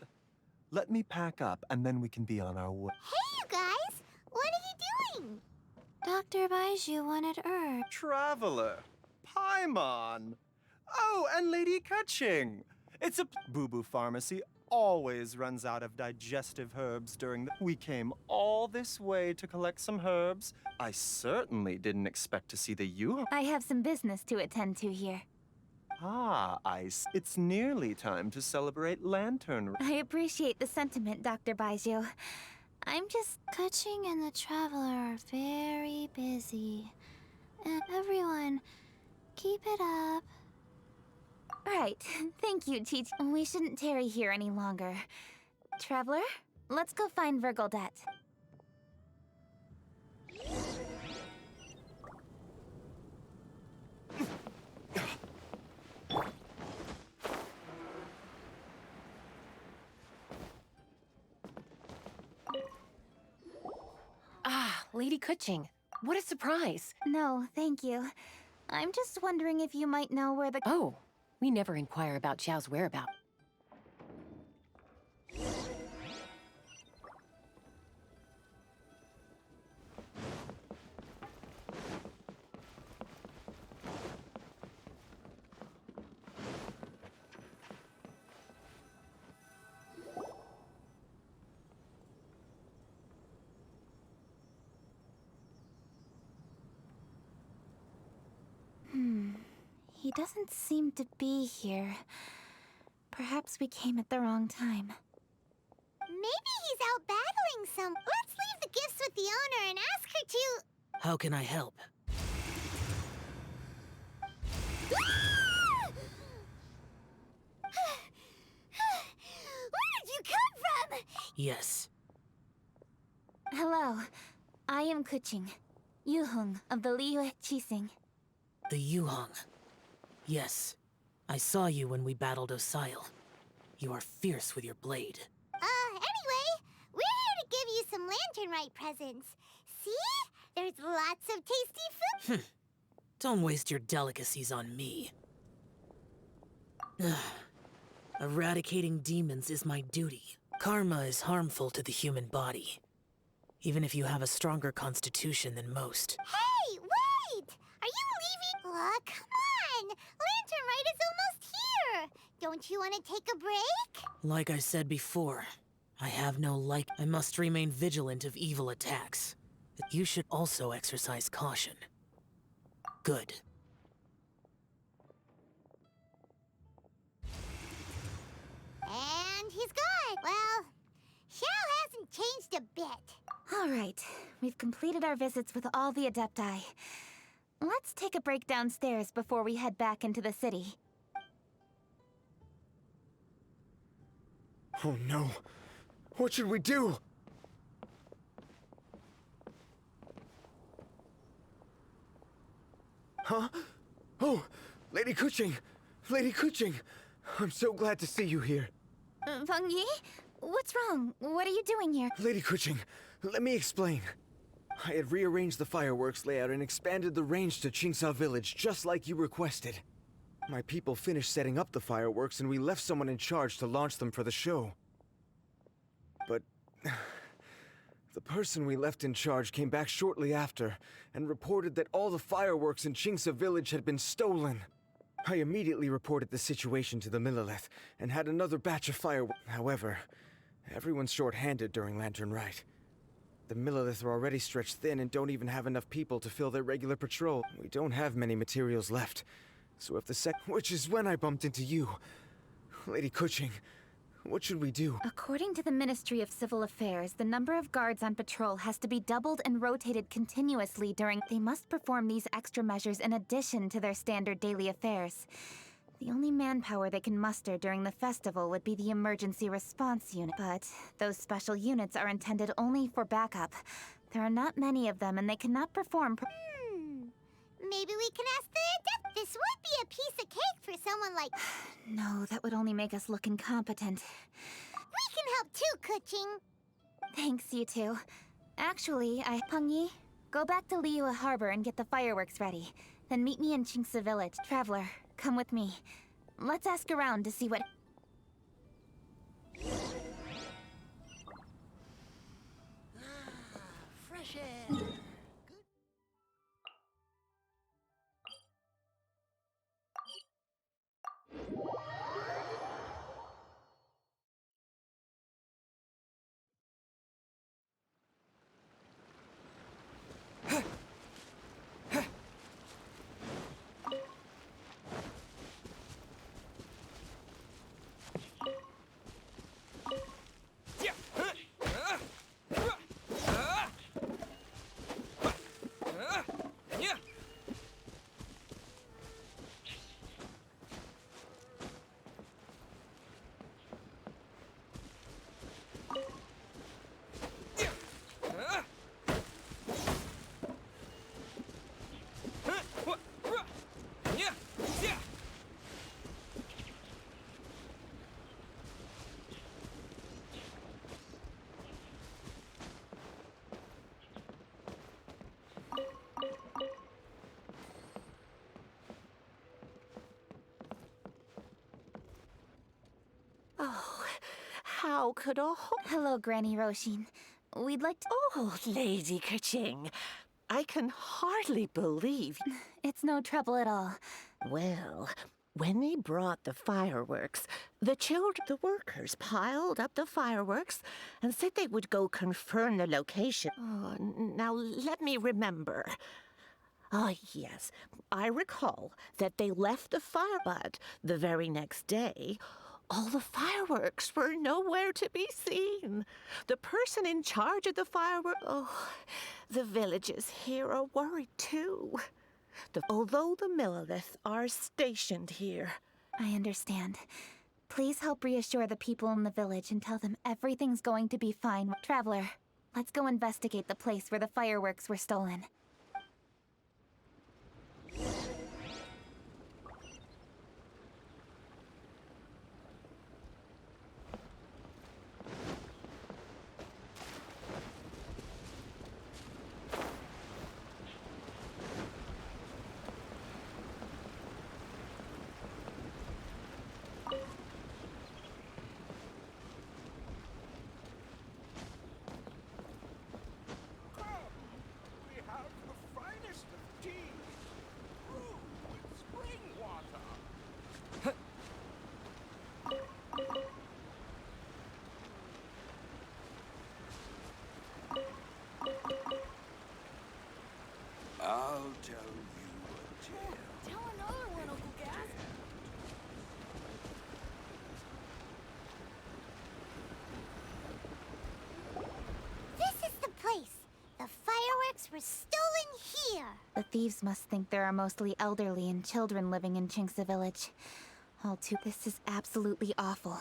Let me pack up, and then we can be on our way.
Hey, you guys! What are you doing?
Dr. Baiju wanted herb.
Traveler! Paimon! Oh, and Lady Kaching! It's a Boo-Boo Pharmacy always runs out of digestive herbs during the... We came all this way to collect some herbs. I certainly didn't expect to see the Yuhong.
I have some business to attend to here.
Ah, it's nearly time to celebrate Lantern.
I appreciate the sentiment, Dr. Baiju. I'm just...
Kaching and the Traveler are very busy. And everyone, keep it up.
Right. Thank you, Teach. We shouldn't tarry here any longer. Traveler, let's go find cσρчяιgντ.
Ah, Lady Kaching. What a surprise.
No, thank you. I'm just wondering if you might know where the...
Oh, we never inquire about Xiao's whereabouts.
He doesn't seem to be here. Perhaps we came at the wrong time.
Maybe he's out battling some... Let's leave the gifts with the owner and ask her to...
How can I help?
Where did you come from?
Yes.
Hello. I am Kaching, Yuhong of the Liyue Qixing.
The Yuhong. Yes. I saw you when we battled Osile. You are fierce with your blade.
Anyway, we're here to give you some Lantern presents. See? There's lots of tasty food.
Don't waste your delicacies on me. Eradicating demons is my duty. Karma is harmful to the human body, even if you have a stronger constitution than most.
Hey, wait! Are you leaving? Come on! Lantern is almost here! Don't you want to take a break?
Like I said before, I have no like. I must remain vigilant of evil attacks. You should also exercise caution. Good.
And he's gone. Well, Xiao hasn't changed a bit.
All right. We've completed our visits with all the Adepti. Let's take a break downstairs before we head back into the city.
Oh no. What should we do? Huh? Oh, Lady Kaching! Lady Kaching! I'm so glad to see you here.
Feng Yi? What's wrong? What are you doing here?
Lady Kaching, let me explain. I had rearranged the fireworks layout and expanded the range to cσrчяιgντ village, just like you requested. My people finished setting up the fireworks and we left someone in charge to launch them for the show. But the person we left in charge came back shortly after and reported that all the fireworks in cσrчяιgντ village had been stolen. I immediately reported the situation to the Millelith and had another batch of fireworks. However, everyone's short-handed during Lantern Rite. The Millelith are already stretched thin and don't even have enough people to fill their regular patrol. We don't have many materials left. So if the which is when I bumped into you. Lady Kaching, what should we do?
According to the Ministry of Civil Affairs, the number of guards on patrol has to be doubled and rotated continuously during... They must perform these extra measures in addition to their standard daily affairs. The only manpower they can muster during the festival would be the emergency response unit. But those special units are intended only for backup. There are not many of them and they cannot perform...
Maybe we can ask the adept. This would be a piece of cake for someone like...
No, that would only make us look incompetent.
We can help too, Kuching.
Thanks, you two. Actually, Pengyi, go back to Liyue Harbor and get the fireworks ready. Then meet me in Qingce Village. Traveler, come with me. Let's ask around to see what...
Fresh air.
Oh, how could a Hello, Granny Roshin. We'd like to...
Oh, Lady Keqing, I can hardly believe...
It's no trouble at all.
Well, when they brought the fireworks, the workers piled up the fireworks and said they would go confirm the location. Oh, now let me remember. Ah, yes, I recall that they left the fire, but the very next day, all the fireworks were nowhere to be seen. The person in charge of the fireworks... Oh, the villagers here are worried too. Although the Millelith are stationed here.
I understand. Please help reassure the people in the village and tell them everything's going to be fine. Traveler, let's go investigate the place where the fireworks were stolen.
I'll tell you a tale.
Tell another one, Uncle Gas.
This is the place. The fireworks were stolen here.
The thieves must think there are mostly elderly and children living in Qingce Village. This is absolutely awful.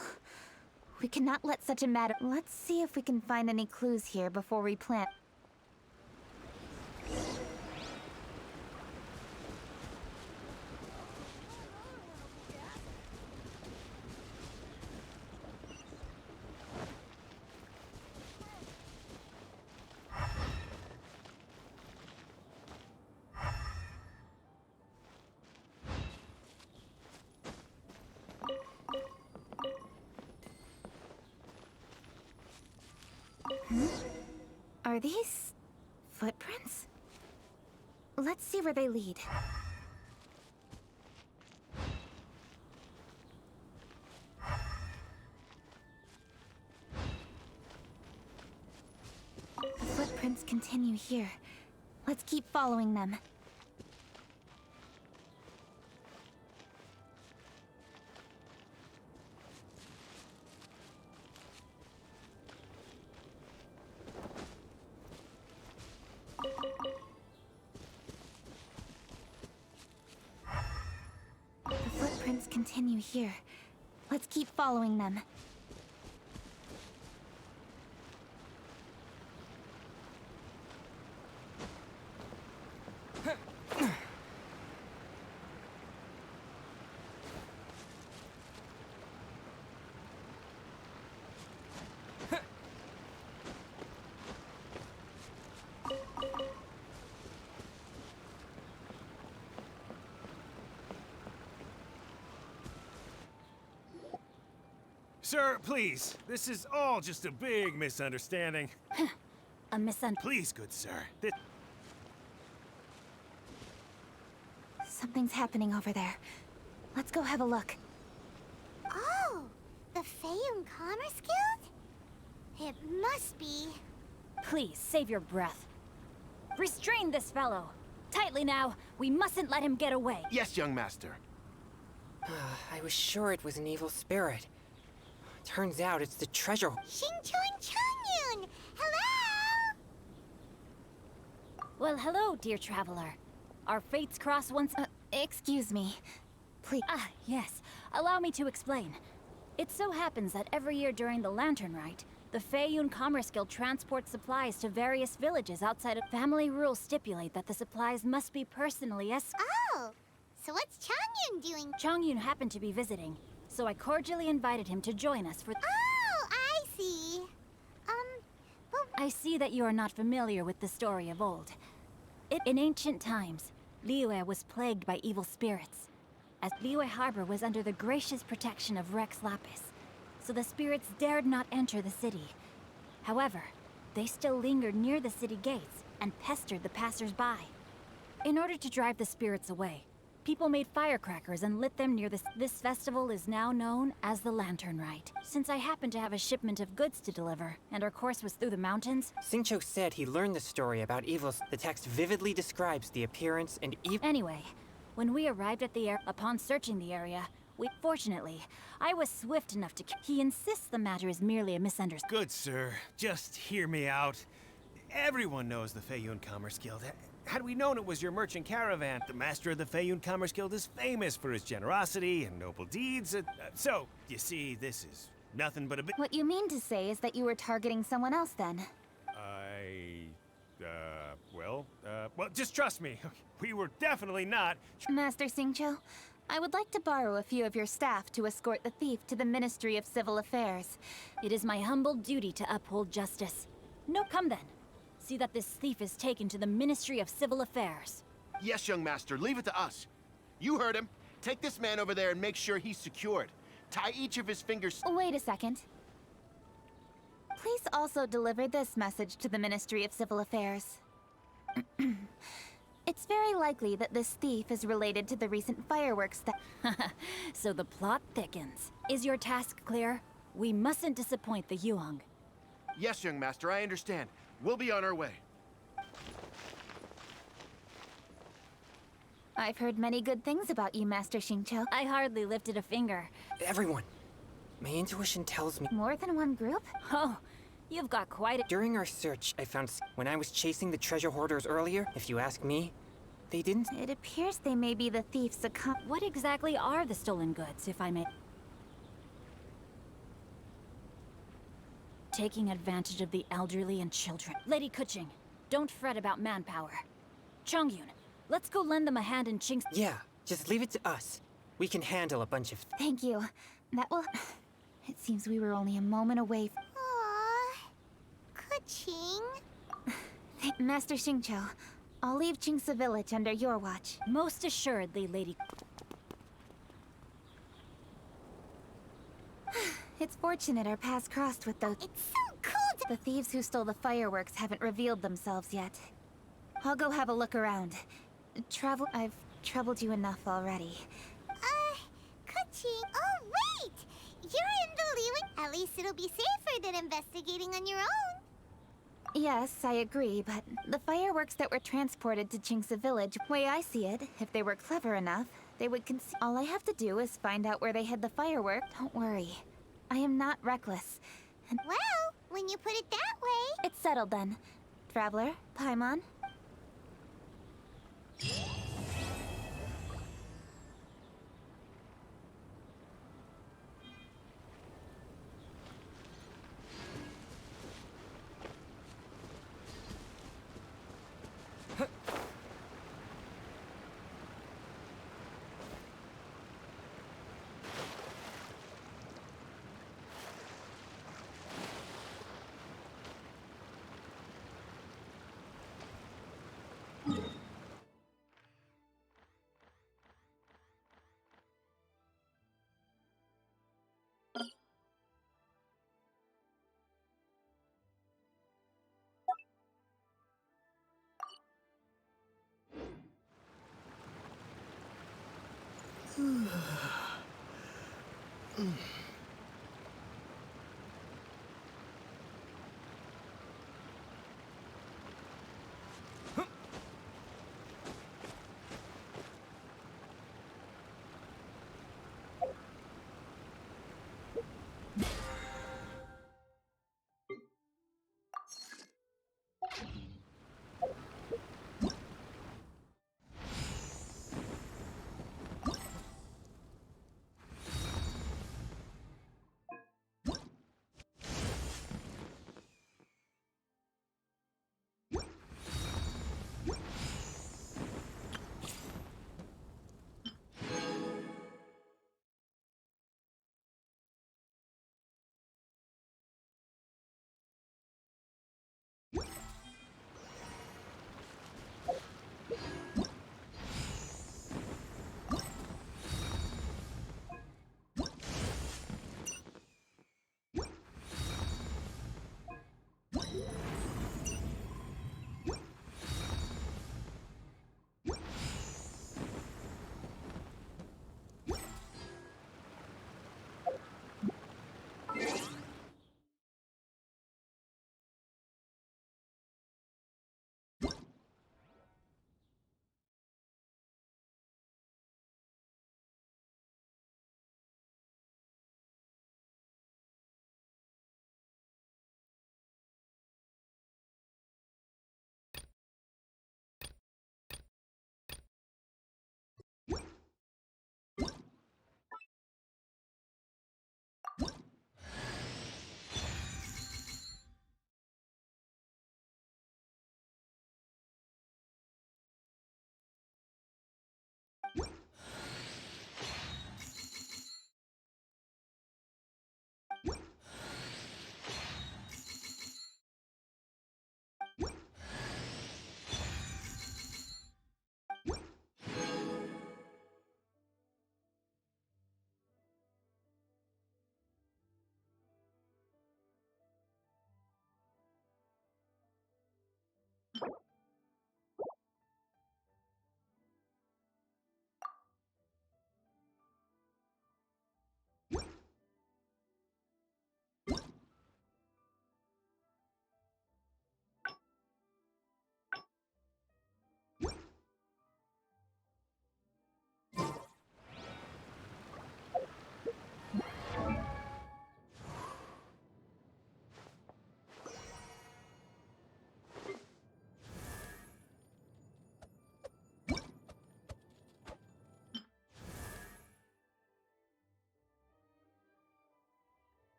We cannot let such a matter... Let's see if we can find any clues here before we plant... Are these footprints? Let's see where they lead. The footprints continue here. Let's keep following them. Continue here. Let's keep following them.
Sir, please. This is all just a big misunderstanding.
A misunderstanding.
Please, good sir.
Something's happening over there. Let's go have a look.
Oh, the Feyun Commerce Guild? It must be.
Please, save your breath. Restrain this fellow. Tightly now. We mustn't let him get away.
Yes, young master.
I was sure it was an evil spirit. Turns out it's the treasure.
Xingqiu and Changyun! Hello!
Well, hello, dear traveler. Our fates cross once.
Excuse me. Please.
Ah, yes. Allow me to explain. It so happens that every year during the Lantern Rite, the Feyun Commerce Guild transports supplies to various villages outside of family rules stipulate that the supplies must be personally
Oh! So what's Changyun doing?
Changyun happened to be visiting, so I cordially invited him to join us for.
Oh, I see.
I see that you are not familiar with the story of old. In ancient times, Liyue was plagued by evil spirits, as Liyue Harbor was under the gracious protection of Rex Lapis, so the spirits dared not enter the city. However, they still lingered near the city gates and pestered the passers-by. In order to drive the spirits away, people made firecrackers and lit them near this festival is now known as the Lantern Rite. Since I happened to have a shipment of goods to deliver, and our course was through the mountains...
Xingqiu said he learned the story about evils. The text vividly describes the appearance and
Anyway, when we arrived at the upon searching the area, fortunately, I was swift enough to... He insists the matter is merely a misunderstanding.
Good sir, just hear me out. Everyone knows the Feyun Commerce Guild. Had we known it was your merchant caravan, the master of the Feyun Commerce Guild is famous for his generosity and noble deeds. So, you see, this is nothing but a bit...
What you mean to say is that you were targeting someone else then?
Well, just trust me. We were definitely not...
Master Xingqiu, I would like to borrow a few of your staff to escort the thief to the Ministry of Civil Affairs.
It is my humble duty to uphold justice. No, come then. See that this thief is taken to the Ministry of Civil Affairs.
Yes, young master, leave it to us. You heard him. Take this man over there and make sure he's secured. Tie each of his fingers...
Wait a second. Please also deliver this message to the Ministry of Civil Affairs. It's very likely that this thief is related to the recent fireworks that...
So the plot thickens. Is your task clear? We mustn't disappoint the Yuang.
Yes, young master, I understand. We'll be on our way.
I've heard many good things about you, Master Xingqiu.
I hardly lifted a finger.
Everyone, my intuition tells me...
More than one group?
Oh, you've got quite a...
During our search, I found... When I was chasing the treasure hoarders earlier, if you ask me, they didn't...
It appears they may be the thieves
What exactly are the stolen goods, if I may... Taking advantage of the elderly and children. Lady Keqing, don't fret about manpower. Changyun, let's go lend them a hand in Qing's...
Yeah, just leave it to us. We can handle a bunch of...
Thank you. That will... It seems we were only a moment away
Aww. Keqing?
Master Xingqiu, I'll leave Qingce Village under your watch.
Most assuredly, Lady...
It's fortunate our paths crossed with those...
It's so cool
The thieves who stole the fireworks haven't revealed themselves yet. I'll go have a look around. I've troubled you enough already.
Keqing. Oh, wait! You're in the Liyue. At least it'll be safer than investigating on your own.
Yes, I agree, but the fireworks that were transported to Qingce Village, way I see it, if they were clever enough, they would All I have to do is find out where they hid the firework. Don't worry. I am not reckless. And
well, when you put it that way...
It's settled then. Traveler, Paimon.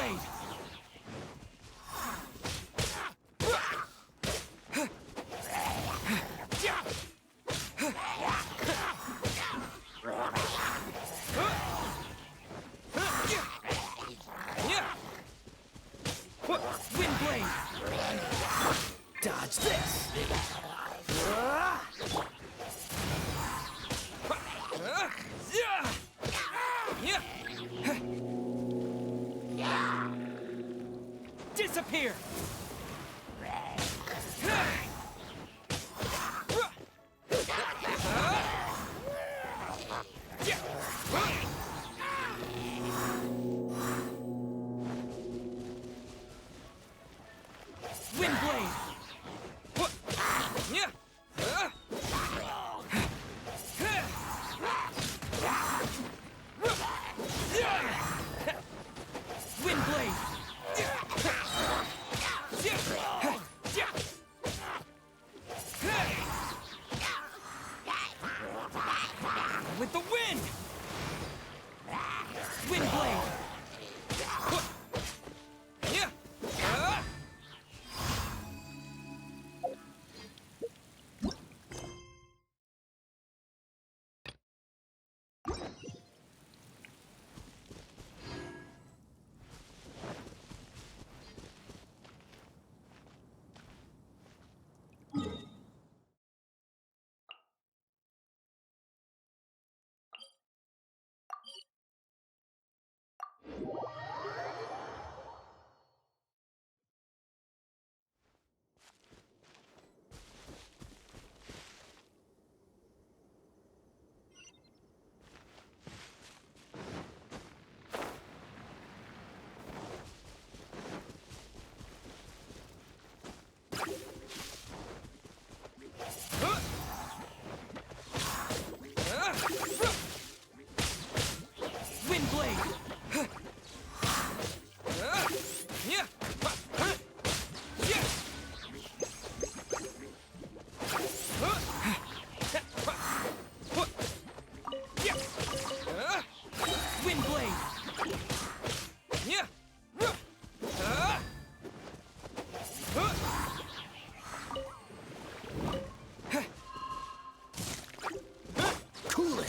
blade! Wind blade! Dodge this! Disappear! Wind blade! Wind blade! With the wind! Wind blade! Wind blade! Wind blade! Cool it!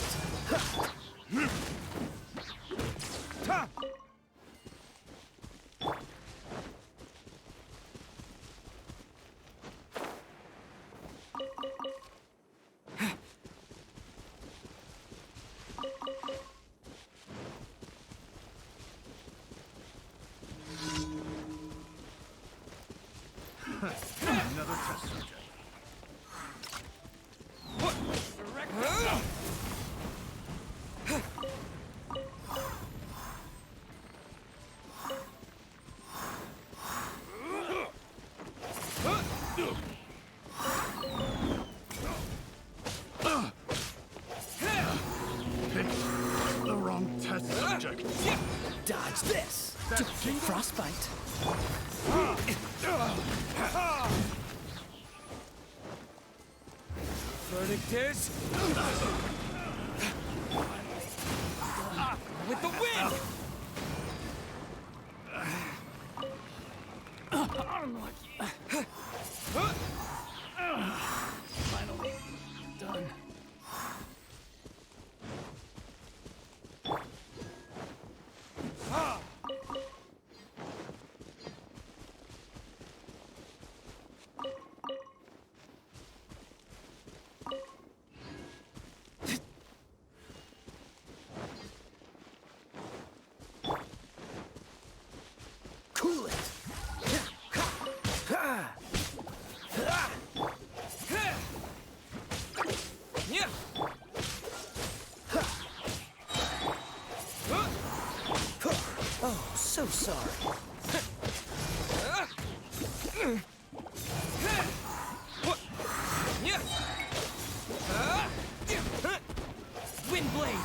Another test subject. Picked the wrong test subject.
Dodge this! Frostbite! Verdict is... with the wind! Unlucky. Finally done. Cool it! Oh, so sorry. Wind blade!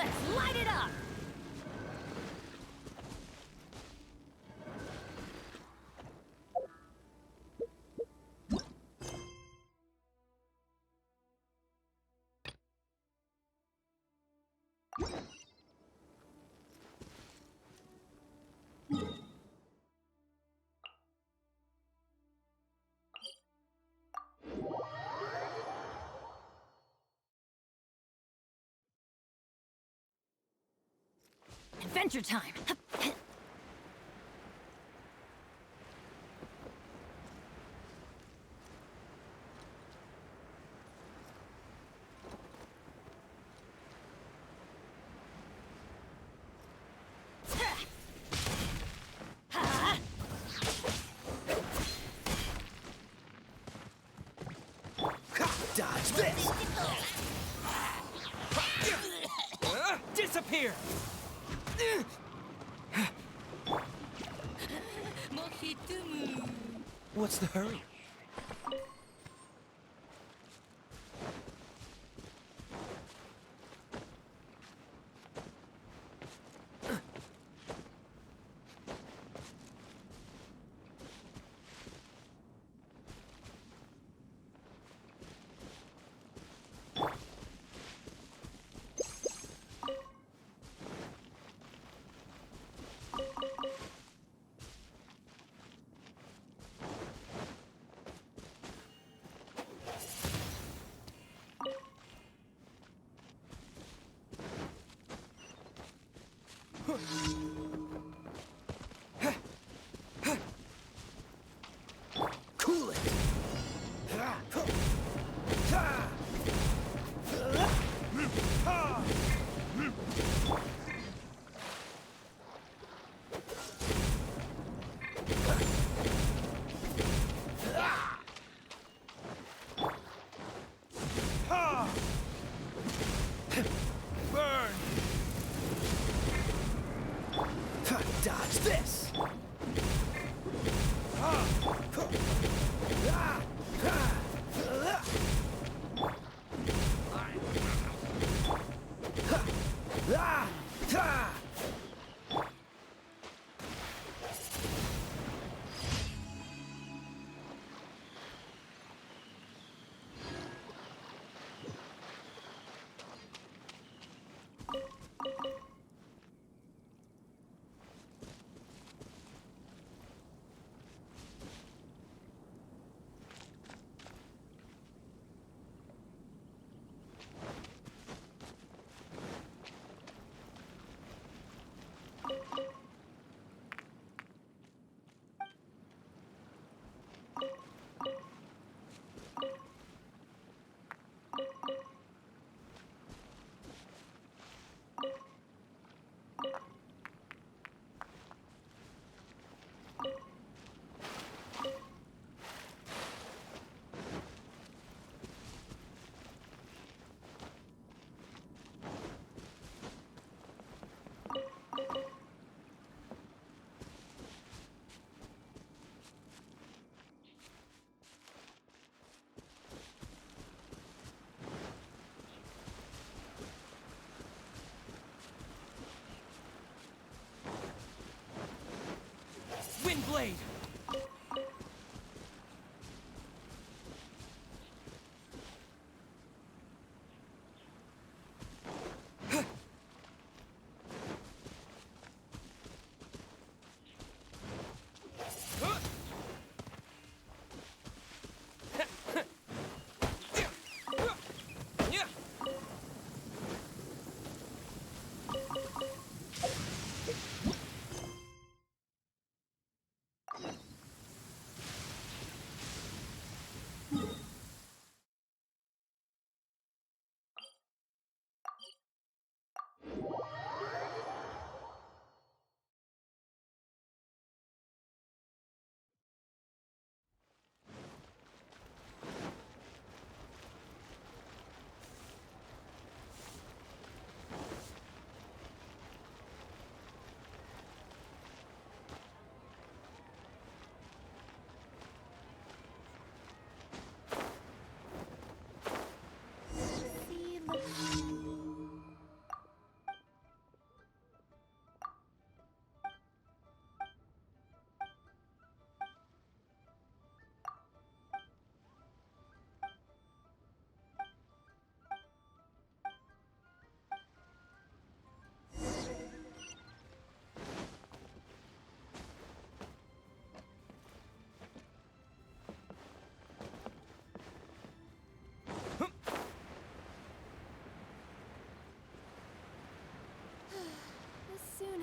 Let's light it up! Adventure time!
Dodge this! Disappear! What's the hurry? Cool it! Burn! Dodge this! Windblade!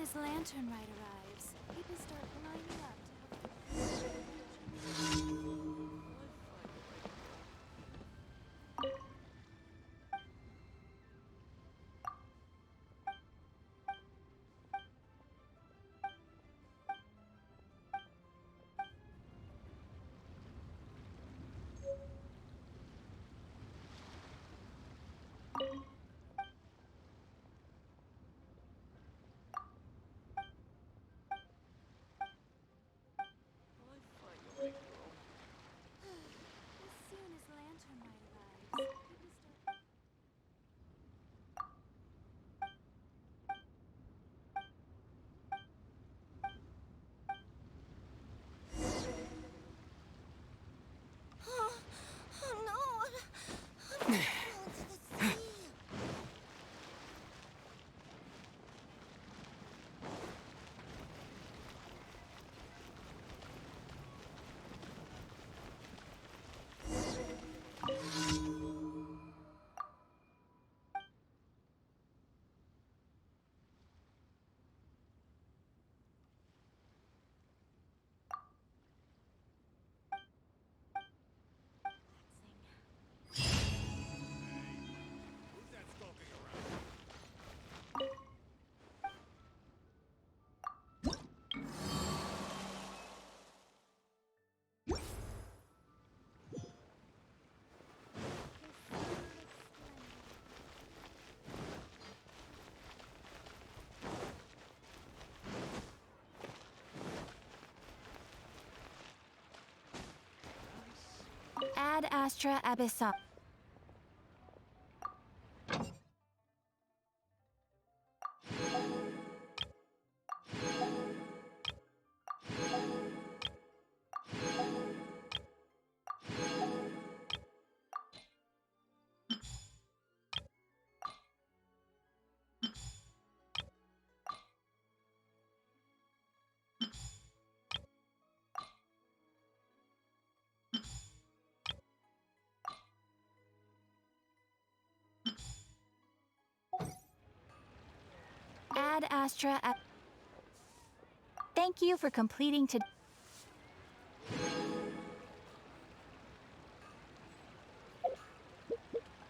as Lantern Rite arrives, people start lining up as soon as Lantern Rite arrives, people start...
Oh, no! I'm going to the sea.
Ad Astra Abyssal. Ad Astra. Thank you for completing to.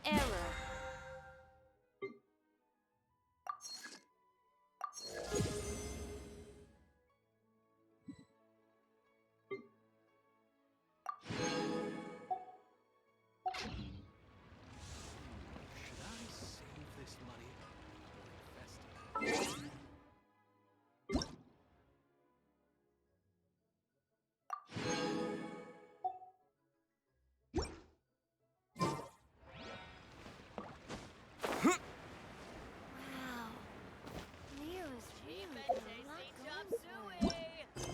Error.
Should I save this money or invest it?
Wow. Leo is really got a lot going for him.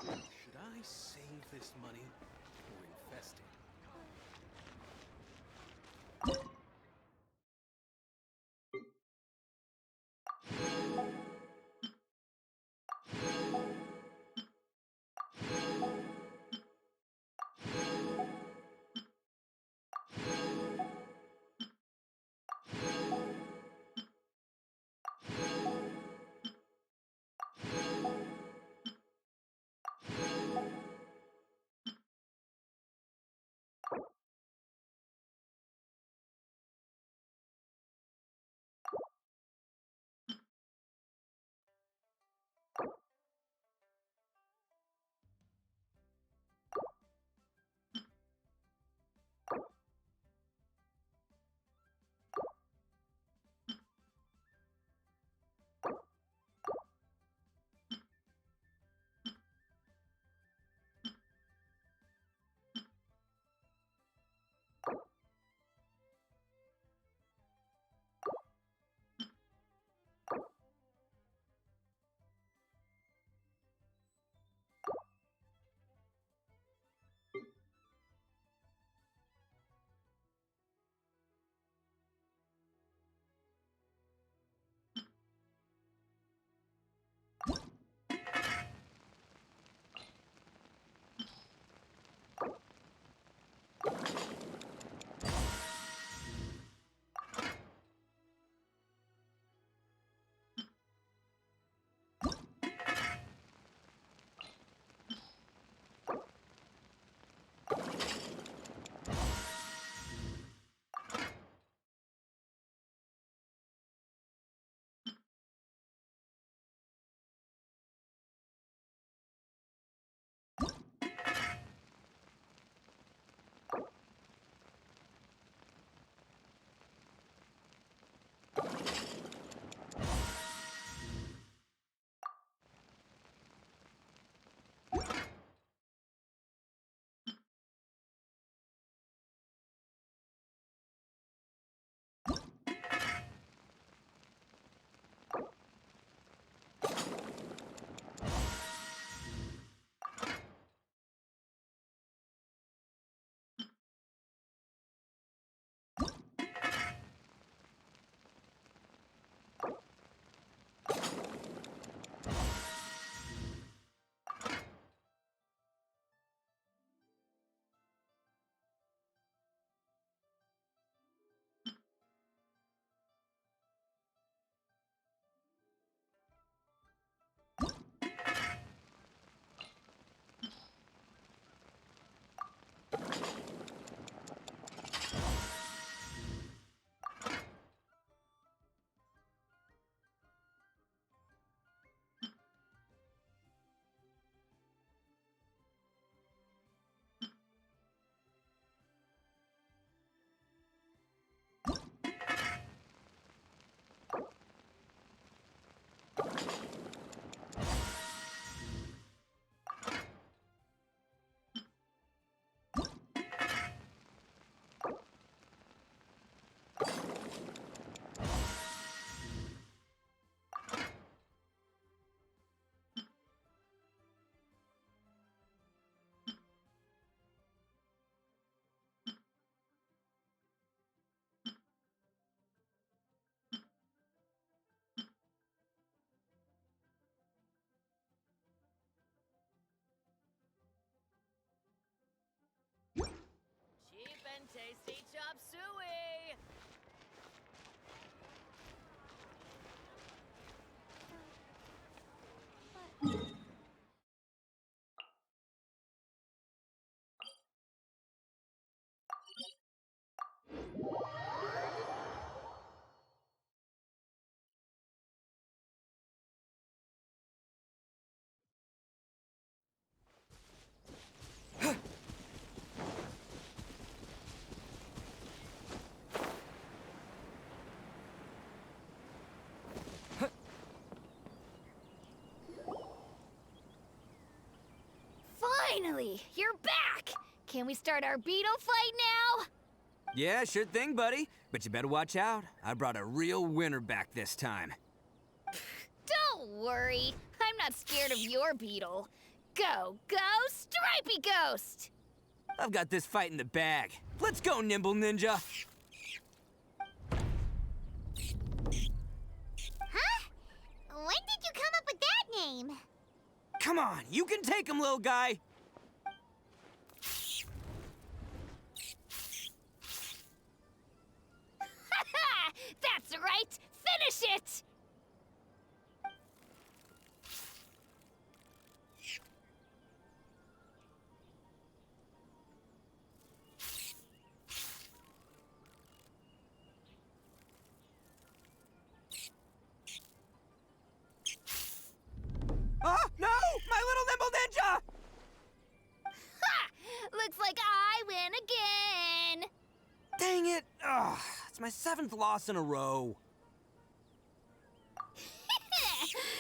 Should I save this money or invest it?
tasty chop suey!
Finally, you're back! Can we start our beetle fight now?
Yeah, sure thing, buddy. But you better watch out. I brought a real winner back this time.
Don't worry, I'm not scared of your beetle. Go, go, Stripey Ghost!
I've got this fight in the bag. Let's go, Nimble Ninja!
Huh? When did you come up with that name?
Come on, you can take him, little guy!
That's right! Finish it!
Oh, no! My little Nimble Ninja!
Ha! Looks like I win again!
Dang it! Ugh, it's my 7th loss in a row.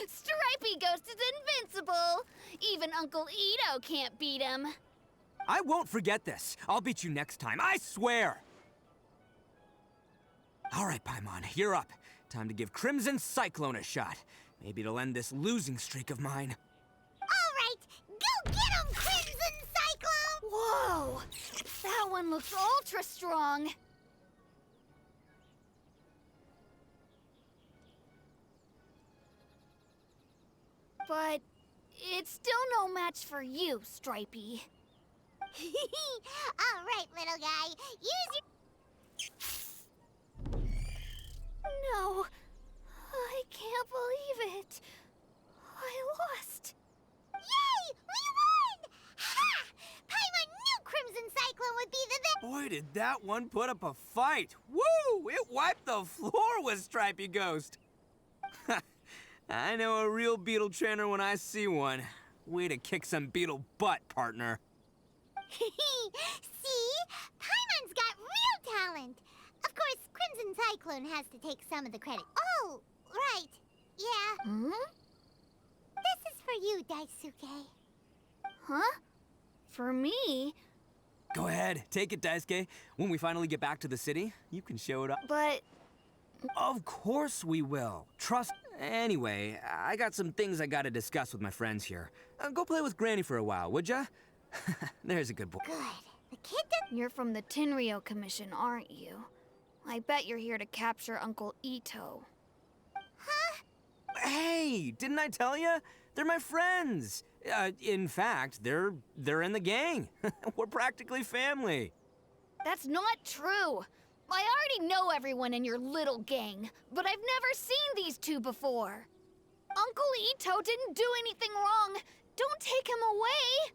Stripey Ghost is invincible! Even Uncle Ito can't beat him.
I won't forget this. I'll beat you next time, I swear! All right, Paimon, you're up. Time to give Crimson Cyclone a shot. Maybe it'll end this losing streak of mine.
All right, go get him, Crimson Cyclone!
Whoa! That one looks ultra strong. But it's still no match for you, Stripey.
All right, little guy, use your...
No, I can't believe it. I lost.
Yay! We won! Ha! Paimon knew Crimson Cyclone would be the best.
Boy, did that one put up a fight. Woo! It wiped the floor with Stripey Ghost. I know a real beetle trainer when I see one. Way to kick some beetle butt, partner.
See? Paimon's got real talent. Of course, Crimson Cyclone has to take some of the credit. Oh, right. Yeah.
Hmm?
This is for you, Daisuke.
Huh? For me?
Go ahead, take it, Daisuke. When we finally get back to the city, you can show it off.
But...
Of course we will. Trust... Anyway, I got some things I gotta discuss with my friends here. Go play with Granny for a while, would ya? There's a good boy.
Good. The kid that...
You're from the Tenryou Commission, aren't you? I bet you're here to capture Uncle Ito.
Huh?
Hey, didn't I tell you? They're my friends. In fact, they're in the gang. We're practically family.
That's not true. I already know everyone in your little gang, but I've never seen these two before. Uncle Ito didn't do anything wrong. Don't take him away.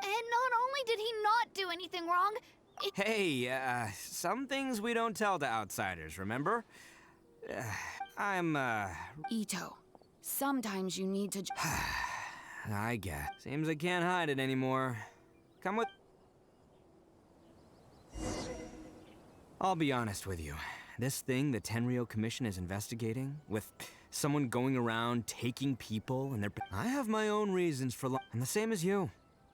And not only did he not do anything wrong,
Hey, some things we don't tell to outsiders, remember?
Ito, sometimes you need to...
I guess. Seems I can't hide it anymore. Come with... I'll be honest with you. This thing the Tenryou Commission is investigating, with someone going around taking people and their... I have my own reasons for... I'm the same as you.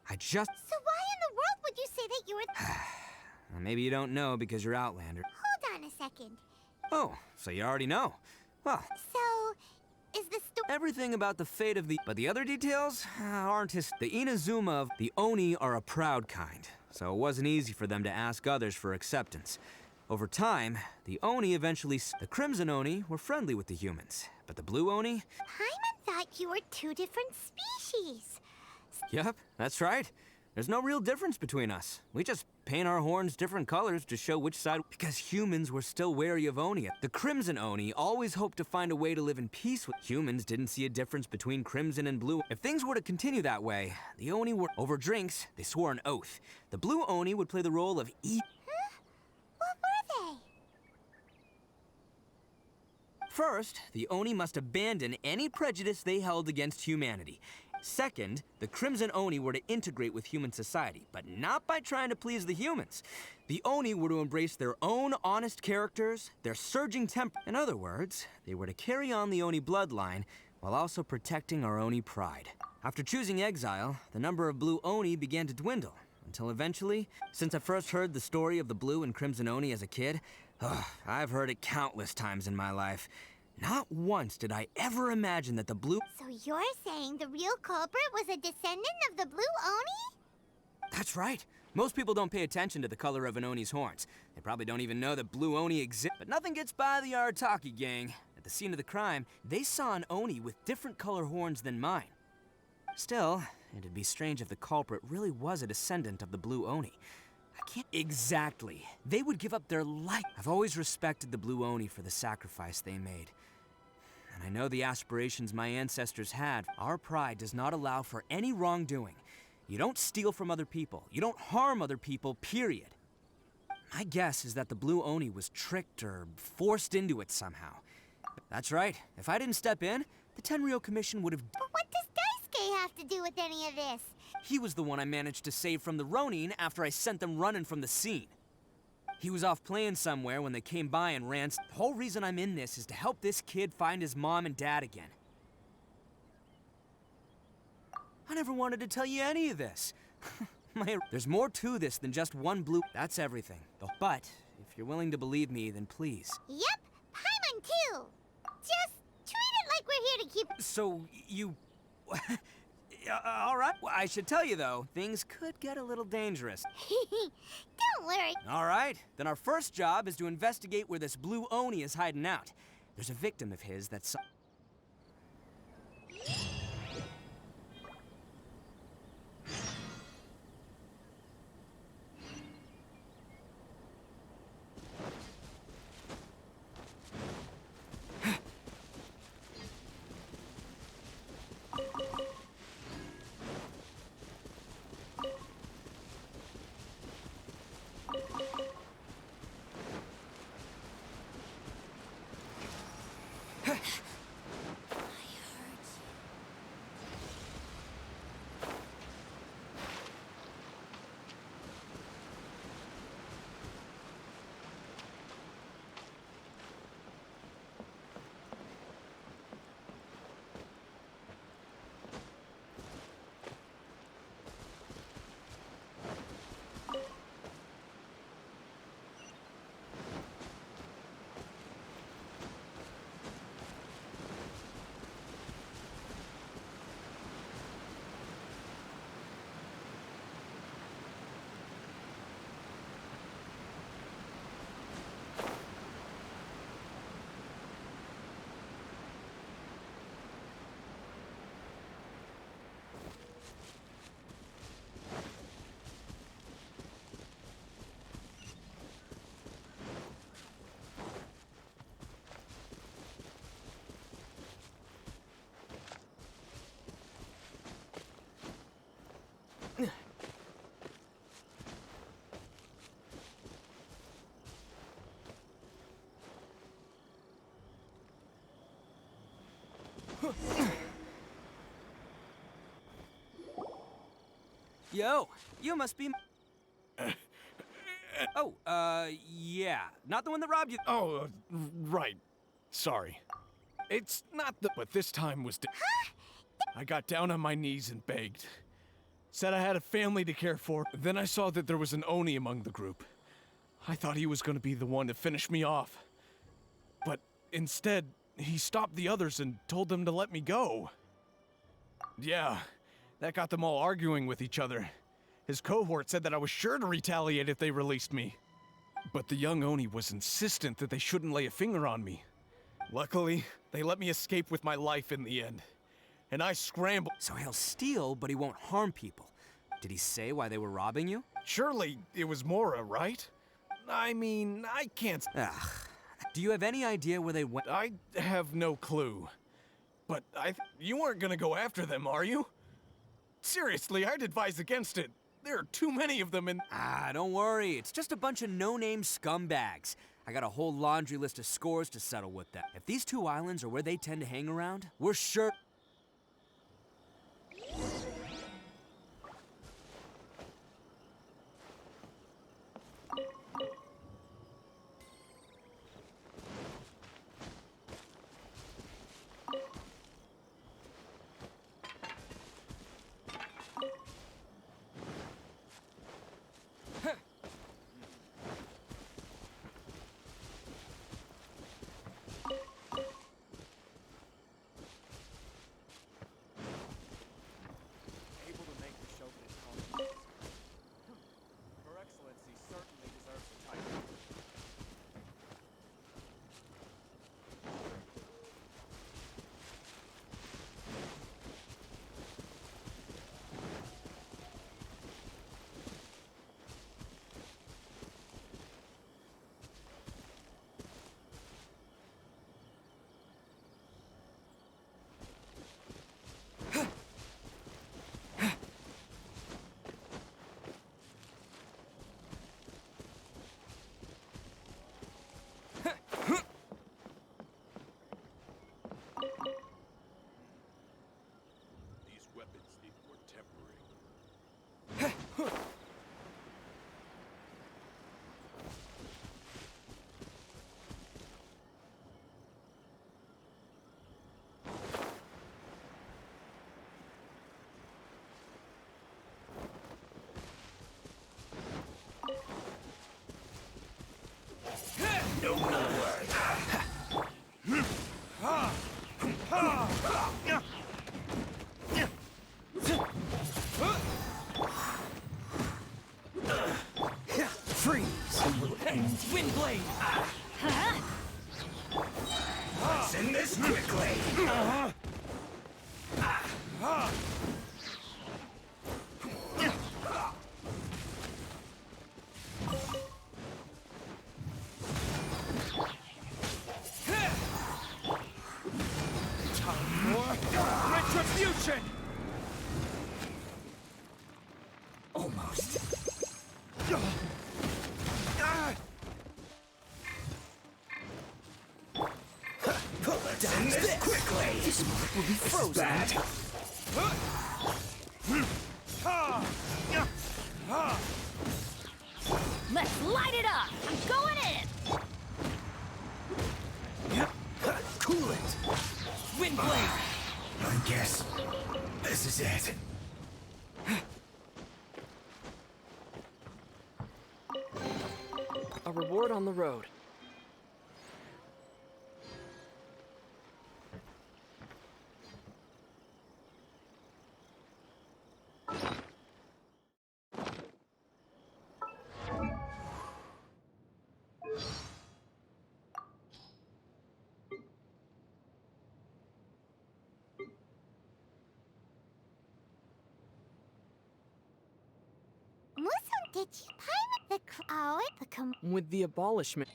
I just...
So why in the world would you say that you were...
Maybe you don't know because you're Outlander.
Hold on a second.
Oh, so you already know. Well...
So, is this the...
Everything about the fate of the... But the other details aren't his... The Inazuma of the Oni are a proud kind, so it wasn't easy for them to ask others for acceptance. Over time, the Oni eventually... The Crimson Oni were friendly with the humans, but the Blue Oni...
Paimon thought you were two different species.
Yep, that's right. There's no real difference between us. We just paint our horns different colors to show which side. Because humans were still wary of Oni. The Crimson Oni always hoped to find a way to live in peace with humans. Didn't see a difference between Crimson and Blue. If things were to continue that way, the Oni were over drinks. They swore an oath. The Blue Oni would play the role of
What were they?
First, the Oni must abandon any prejudice they held against humanity. Second, the Crimson Oni were to integrate with human society, but not by trying to please the humans. The Oni were to embrace their own honest characters, their surging temper. In other words, they were to carry on the Oni bloodline while also protecting our Oni pride. After choosing exile, the number of Blue Oni began to dwindle, until eventually, since I first heard the story of the Blue and Crimson Oni as a kid, I've heard it countless times in my life. Not once did I ever imagine that the Blue...
So you're saying the real culprit was a descendant of the Blue Oni?
That's right. Most people don't pay attention to the color of an Oni's horns. They probably don't even know that Blue Oni exists. But nothing gets by the Arataki gang. At the scene of the crime, they saw an Oni with different color horns than mine. Still, it'd be strange if the culprit really was a descendant of the Blue Oni. I can't... Exactly. They would give up their life. I've always respected the Blue Oni for the sacrifice they made. And I know the aspirations my ancestors had. Our pride does not allow for any wrongdoing. You don't steal from other people. You don't harm other people, period. My guess is that the Blue Oni was tricked or forced into it somehow. That's right. If I didn't step in, the Tenryou Commission would have...
But what does Daisuke have to do with any of this?
He was the one I managed to save from the Ronin after I sent them running from the scene. He was off playing somewhere when they came by and ran. The whole reason I'm in this is to help this kid find his mom and dad again. I never wanted to tell you any of this. There's more to this than just one blue... That's everything. But, if you're willing to believe me, then please.
Yep, Paimon too. Just treat it like we're here to keep...
So, you... all right. Well, I should tell you, though, things could get a little dangerous.
Don't worry.
All right. Then our first job is to investigate where this Blue Oni is hiding out. There's a victim of his that's... Yo, you must be... yeah. Not the one that robbed you.
Oh, right. Sorry. It's not the... But this time was... I got down on my knees and begged. Said I had a family to care for. Then I saw that there was an Oni among the group. I thought he was going to be the one to finish me off. But instead, he stopped the others and told them to let me go. Yeah, that got them all arguing with each other. His cohort said that I was sure to retaliate if they released me. But the young Oni was insistent that they shouldn't lay a finger on me. Luckily, they let me escape with my life in the end. And I scrambled.
So he'll steal, but he won't harm people. Did he say why they were robbing you?
Surely it was Mora, right? I mean, I can't.
Ugh. Do you have any idea where they went?
I have no clue. But you aren't gonna go after them, are you? Seriously, I'd advise against it. There are too many of them and...
Don't worry. It's just a bunch of no-name scumbags. I got a whole laundry list of scores to settle with them. If these two islands are where they tend to hang around, we're sure...
No word.
Freeze!
Windblade! Let's end this quickly!
Retribution!
Almost. Let's end this quickly!
This mark will be frozen.
Bad.
Let's light it up! I'm going in!
Cool it!
Windblade!
I guess this is it.
A reward on the road.
Did you pilot the
With the abolishment.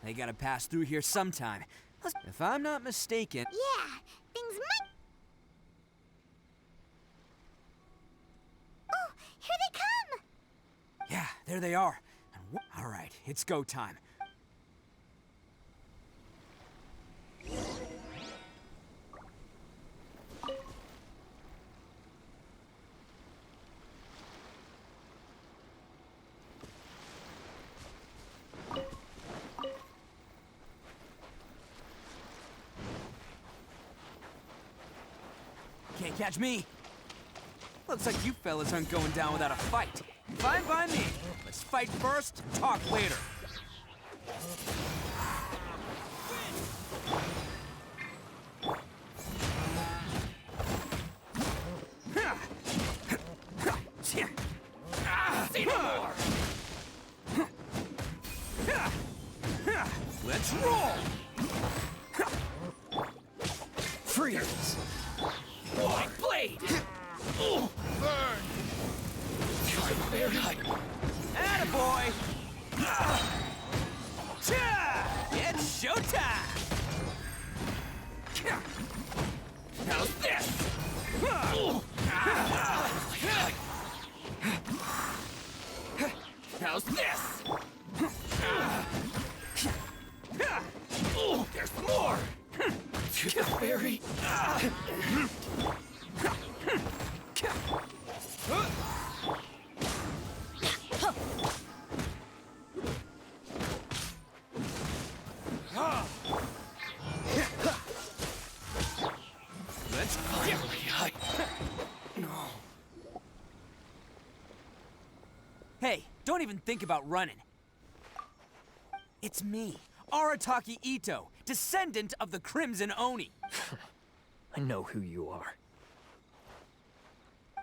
They gotta pass through here sometime. If I'm not mistaken...
Yeah, things might... Oh, here they come!
Yeah, there they are. All right, it's go time. Can't catch me. Looks like you fellas aren't going down without a fight. Fine by me. Let's fight first and talk later.
Say no more!
Let's roll!
Freeze! White blade! Burn! Very high.
Attaboy! It's showtime!
How's this? How's this? There's more! Very...
Let's
No.
Hey, don't even think about running. It's me, Arataki Ito, descendant of the Crimson Oni.
I know who you are.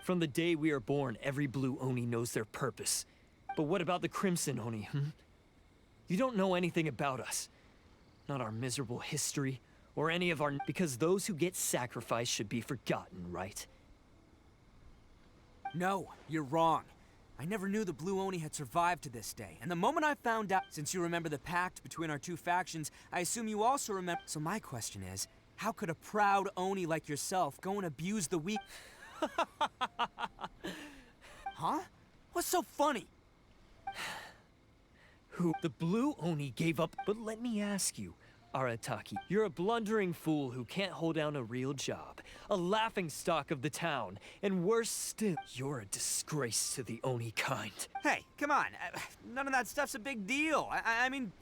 From the day we are born, every blue Oni knows their purpose. But what about the Crimson Oni, You don't know anything about us. Not our miserable history, or any of our... Because those who get sacrificed should be forgotten, right?
No, you're wrong. I never knew the Blue Oni had survived to this day, and the moment I found out, since you remember the pact between our two factions, I assume you also remember... So my question is, how could a proud Oni like yourself go and abuse the weak... Huh? What's so funny?
Who? The Blue Oni gave up... But let me ask you, Arataki, you're a blundering fool who can't hold down a real job, a laughingstock of the town, and worse still, you're a disgrace to the Oni kind.
Hey, come on. None of that stuff's a big deal. I mean...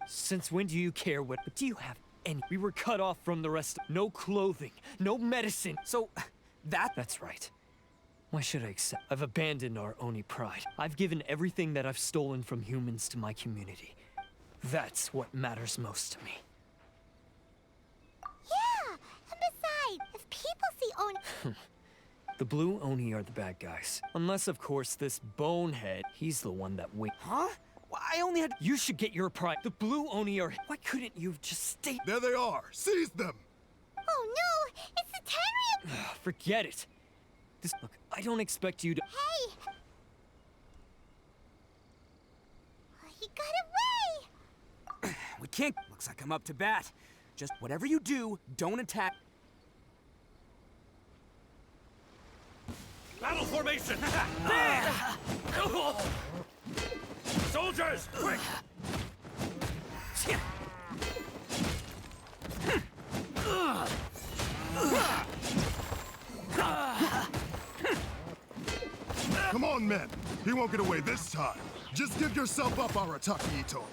Since when do you care what... But do you have any... We were cut off from the rest... No clothing, no medicine.
So,
That's right. Why should I accept? I've abandoned our Oni pride. I've given everything that I've stolen from humans to my community. That's what matters most to me.
Yeah, and besides, if people see Oni...
The Blue Oni are the bad guys. Unless, of course, this bonehead, he's the one that we...
Huh? Well, I only had...
You should get your pride. The Blue Oni are... Why couldn't you have just stayed...
There they are! Seize them!
Oh no! It's the Tenryou!
Forget it. Look, I don't expect you to...
Hey! He got away!
We can't... Looks like I'm up to bat. Just whatever you do, don't attack...
Battle formation! Soldiers, quick!
Come on, men. He won't get away this time. Just give yourself up, Arataki Ito.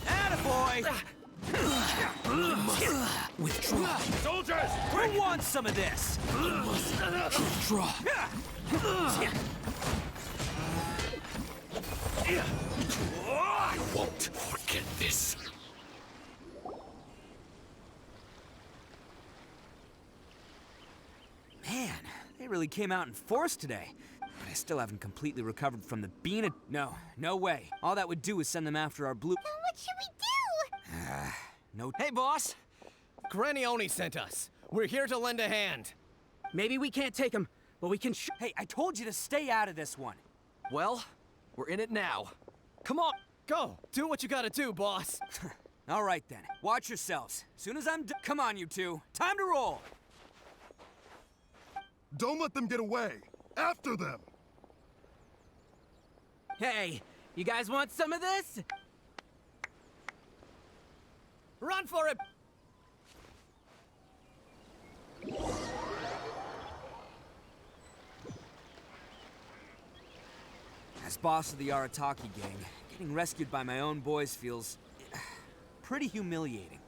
Attaboy!
Withdraw.
Soldiers, who wants some of this?
Withdraw.
I won't forget this.
Man, they really came out in force today. But I still haven't completely recovered from the bean. No way. All that would do is send them after our blue...
Then what should we do?
No...
Hey, boss! Granny Oni sent us.
We're here to lend a hand.
Maybe we can't take him, but we can
Hey, I told you to stay out of this one.
Well, we're in it now. Come on, go. Do what you gotta do, boss.
All right then. Watch yourselves. Soon as I'm done. Come on, you two. Time to roll.
Don't let them get away. After them.
Hey, you guys want some of this?
Run for it! As boss of the Arataki gang, getting rescued by my own boys feels pretty humiliating.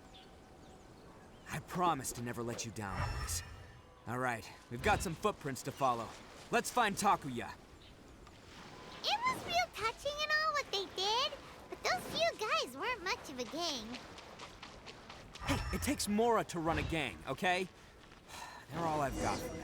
I promise to never let you down, boys. All right, we've got some footprints to follow. Let's find Takuya.
It was real touching and all what they did, but those few guys weren't much of a gang.
Hey, it takes Mora to run a gang, okay? They're all I've got for now.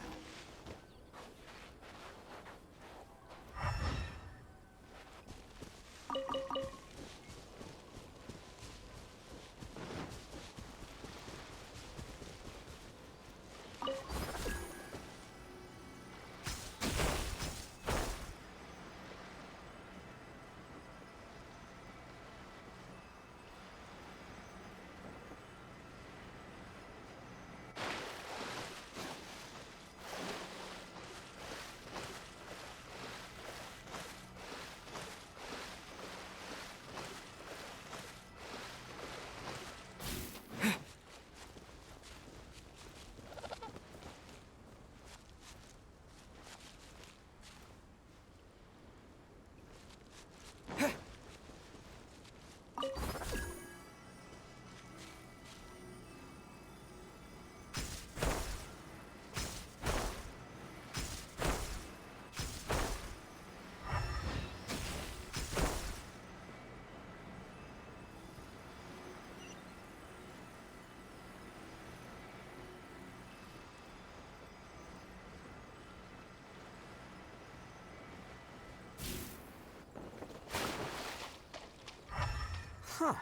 Huh.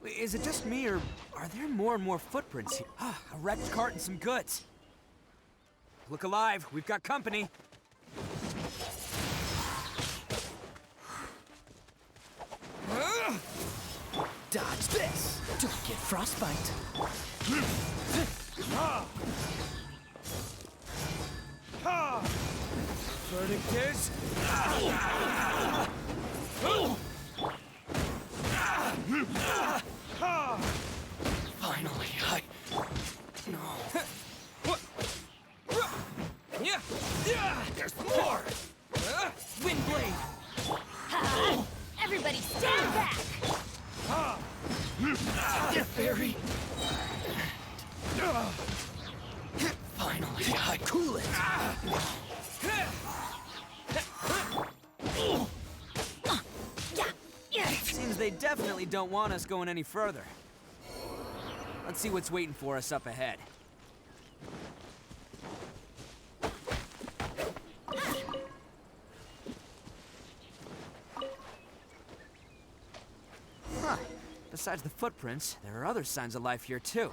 Is it just me, or are there more and more footprints here? A wrecked cart and some goods. Look alive, we've got company.
Dodge this! Don't get frostbite.
Verdict is...
Finally,
There's more!
Windblade!
Everybody stand back!
Death Fairy! Finally, I cool it!
Seems they definitely don't want us going any further. Let's see what's waiting for us up ahead. Huh. Besides the footprints, there are other signs of life here too.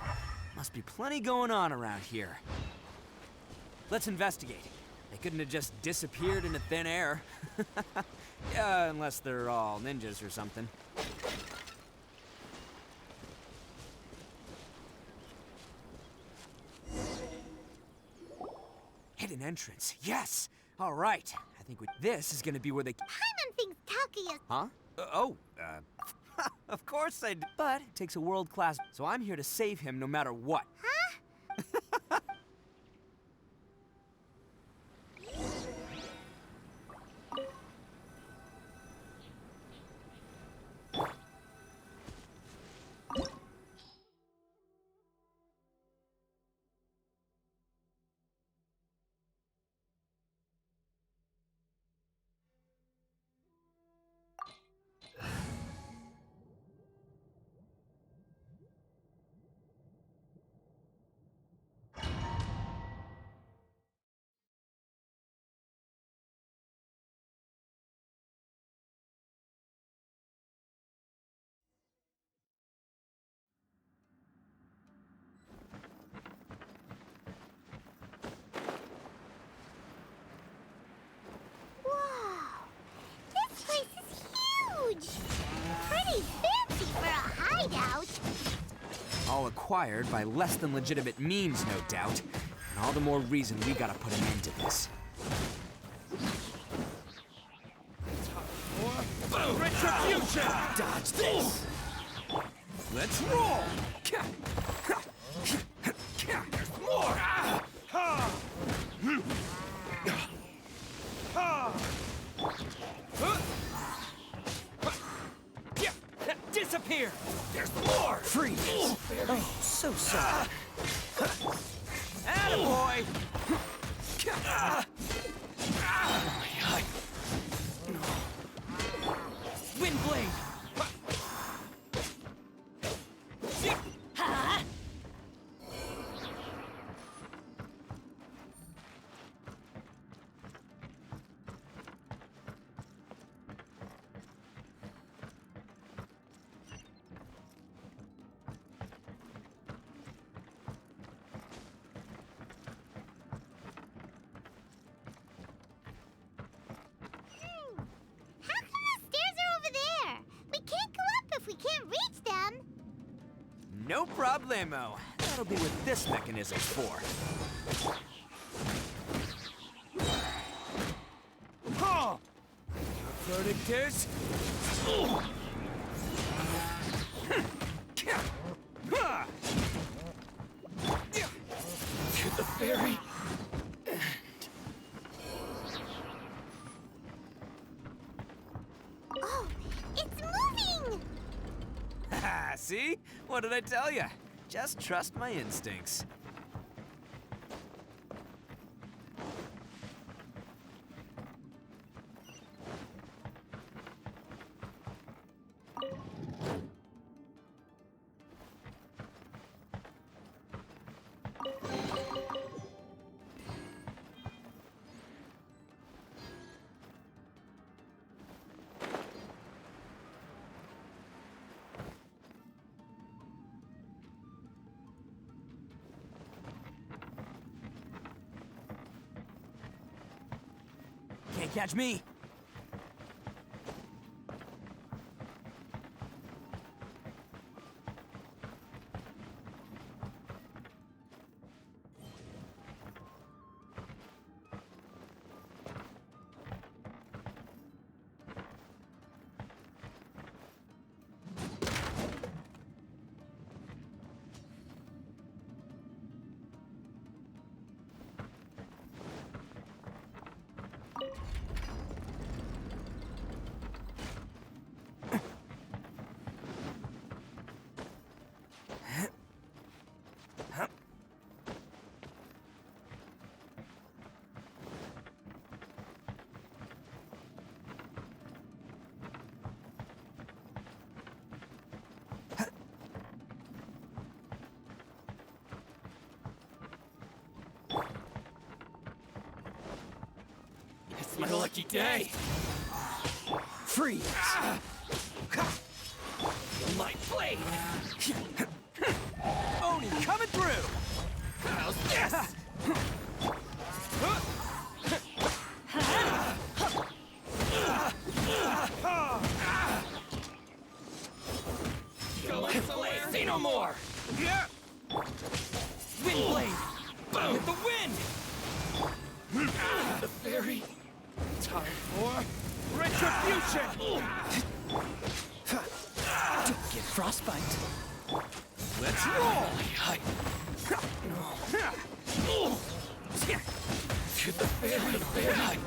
Must be plenty going on around here. Let's investigate. They couldn't have just disappeared into thin air. Yeah, unless they're all ninjas or something. Hidden entrance. Yes! All right. I think this is gonna be where they...
Paimon thinks Takuya...
Huh? Of course I do. But it takes a world-class... So I'm here to save him no matter what.
Huh?
acquired by less than legitimate means, no doubt. And all the more reason we gotta put an end to this.
Retribution!
Dodge this! Let's roll!
There's more!
Disappear!
There's more!
Freeze! Oh, so sorry. Attaboy! Windblade!
How come the stairs are over there? We can't go up if we can't reach them.
No problemo. That'll be what this mechanism's for.
Huh!
Your verdict is...
To the very
Oh, it's moving!
See? What did I tell you? Just trust my instincts. Can't catch me.
It's my lucky day.
Freeze!
My blade!
Oni coming through!
How's this? Say no more!
Windblade!
Boom!
With the wind!
The fairy. Time for retribution!
Don't get frostbite.
Let's roll!
To the fairy.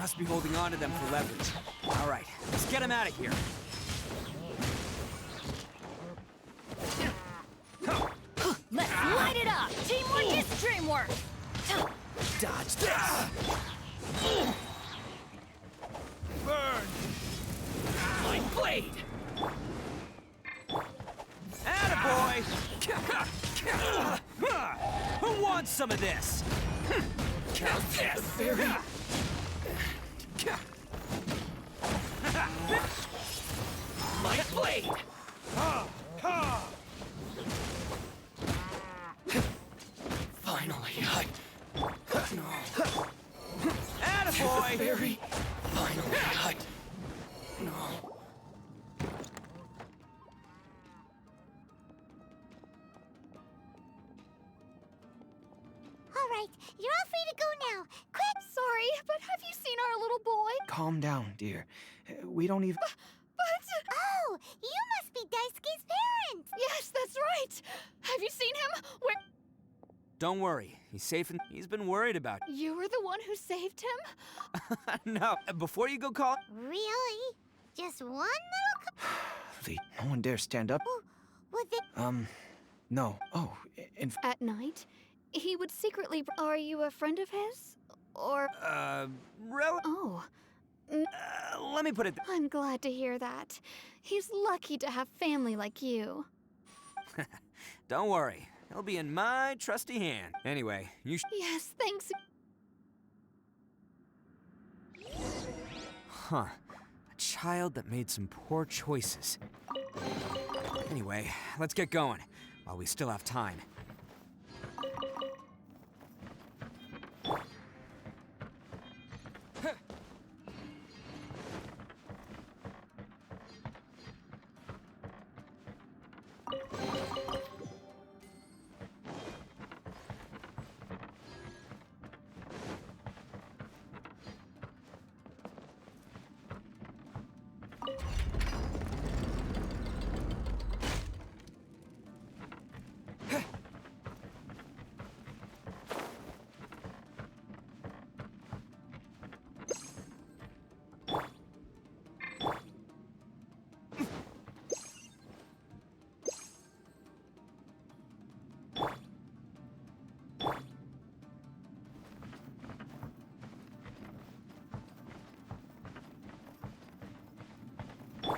Must be holding on to them for leverage. All right, let's get him out of here.
Let's light it up! Teamwork is dreamwork!
Dodge this!
Burn! My blade!
Attaboy! Who wants some of this?
Count this! My blade! Finally,
Attaboy!
Fairy! Finally, No.
All right, you're all free to go now. Quick!
Sorry, but have you seen our little boy?
Calm down, dear. We don't even...
Oh, you must be Daisuke's parents!
Yes, that's right! Have you seen him? Where...
Don't worry, he's safe and he's been worried about
You were the one who saved him?
No, before you go call...
Really? Just one little...
No one dare stand up.
Was it...
No. Oh,
At night, he would secretly... Are you a friend of his? Or...
Really?
Oh.
Let me put it...
I'm glad to hear that. He's lucky to have family like you.
Don't worry, he'll be in my trusty hand. Anyway, you
Yes, thanks.
Huh. A child that made some poor choices. Anyway, let's get going, while we still have time.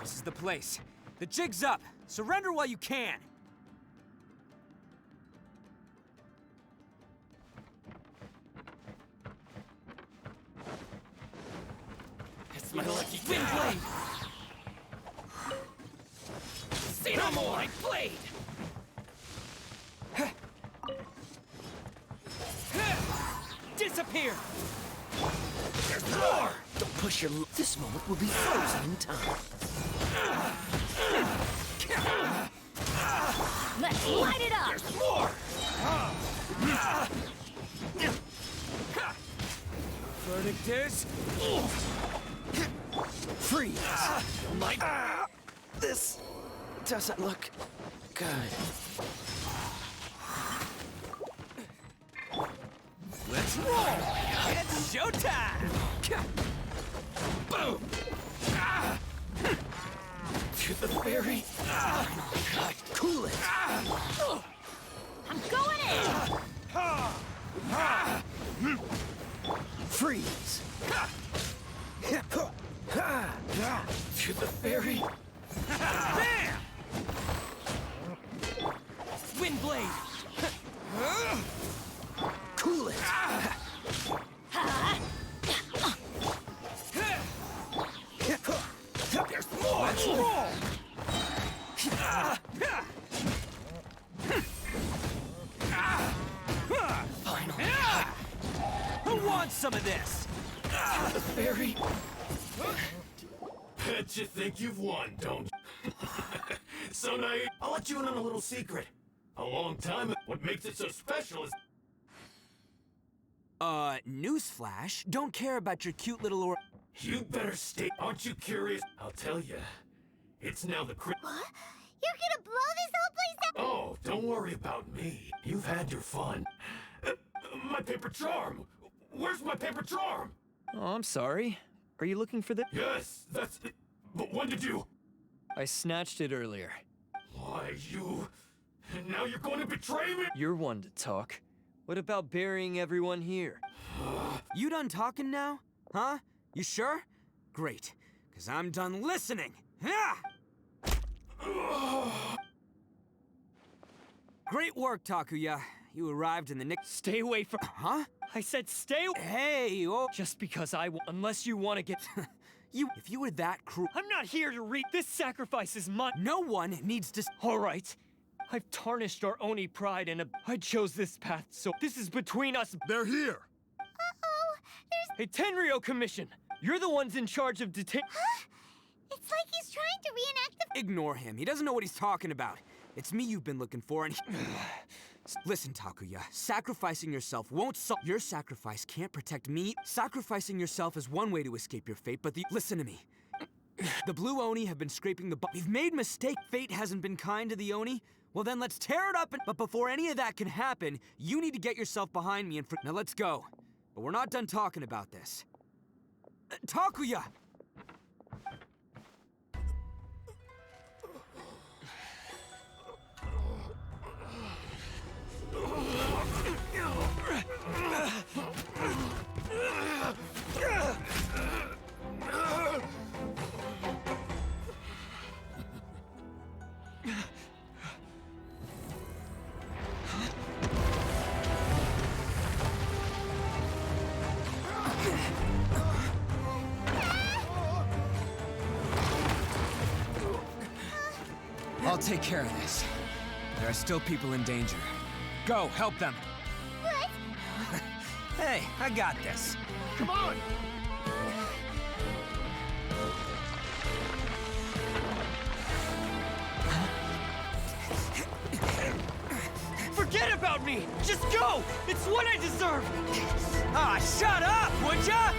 This is the place. The jig's up. Surrender while you can.
It's my lucky wind blade! See no more! My blade!
Disappear!
There's more! Don't push your... This moment will be frozen in time.
Let's light it up!
There's more!
Verdict is...
Freeze! This doesn't look good.
Let's roll! It's showtime!
Boom! To the fairy!
Cool it!
I'm going in!
Freeze!
To the fairy!
Bam! Wind blade!
Cool it!
There's more!
Let's roll!
Finally!
Who wants some of this?
The fairy! Bet you think you've won, don't you? So naive. I'll let you in on a little secret. A long time ago, what makes it so special is...
Newsflash? Don't care about your cute little or...
You better stay... Aren't you curious? I'll tell you. It's now the
What? You're gonna blow this whole place down?
Oh, don't worry about me. You've had your fun. My paper charm! Where's my paper charm? Oh, I'm sorry. Are you looking for the—
Yes, that's it. But when did you?
I snatched it earlier.
Why, you... And now you're going to betray me?
You're one to talk. What about burying everyone here?
You done talking now? Huh? You sure? Great, because I'm done listening. Yeah! Great work, Takuya. You arrived in the nick—
Stay away from—
Huh?
I said stay—
Hey, oh—
Just because unless you want to get—
If you were that cruel—
I'm not here to read— This sacrifice is mine—
No one needs to—
All right. I've tarnished our Oni pride and I chose this path, so this is between us.
They're here!
Uh-oh,
Hey, Tenryo Commission! You're the ones in charge of detain—
Huh? It's like he's trying to reenact the—
Ignore him. He doesn't know what he's talking about. It's me you've been looking for, and Listen, Takuya. Sacrificing yourself won't solve— Your sacrifice can't protect me. Sacrificing yourself is one way to escape your fate, but Listen to me. The Blue Oni have been scraping the— We've made mistake. Fate hasn't been kind to the Oni. Well then, let's tear it up and— But before any of that can happen, you need to get yourself behind me and— Now let's go. But we're not done talking about this. Takuya! I'll take care of this. There are still people in danger. Go, help them.
What?
Hey, I got this.
Come on!
Forget about me! Just go! It's what I deserve!
Ah, shut up, would ya?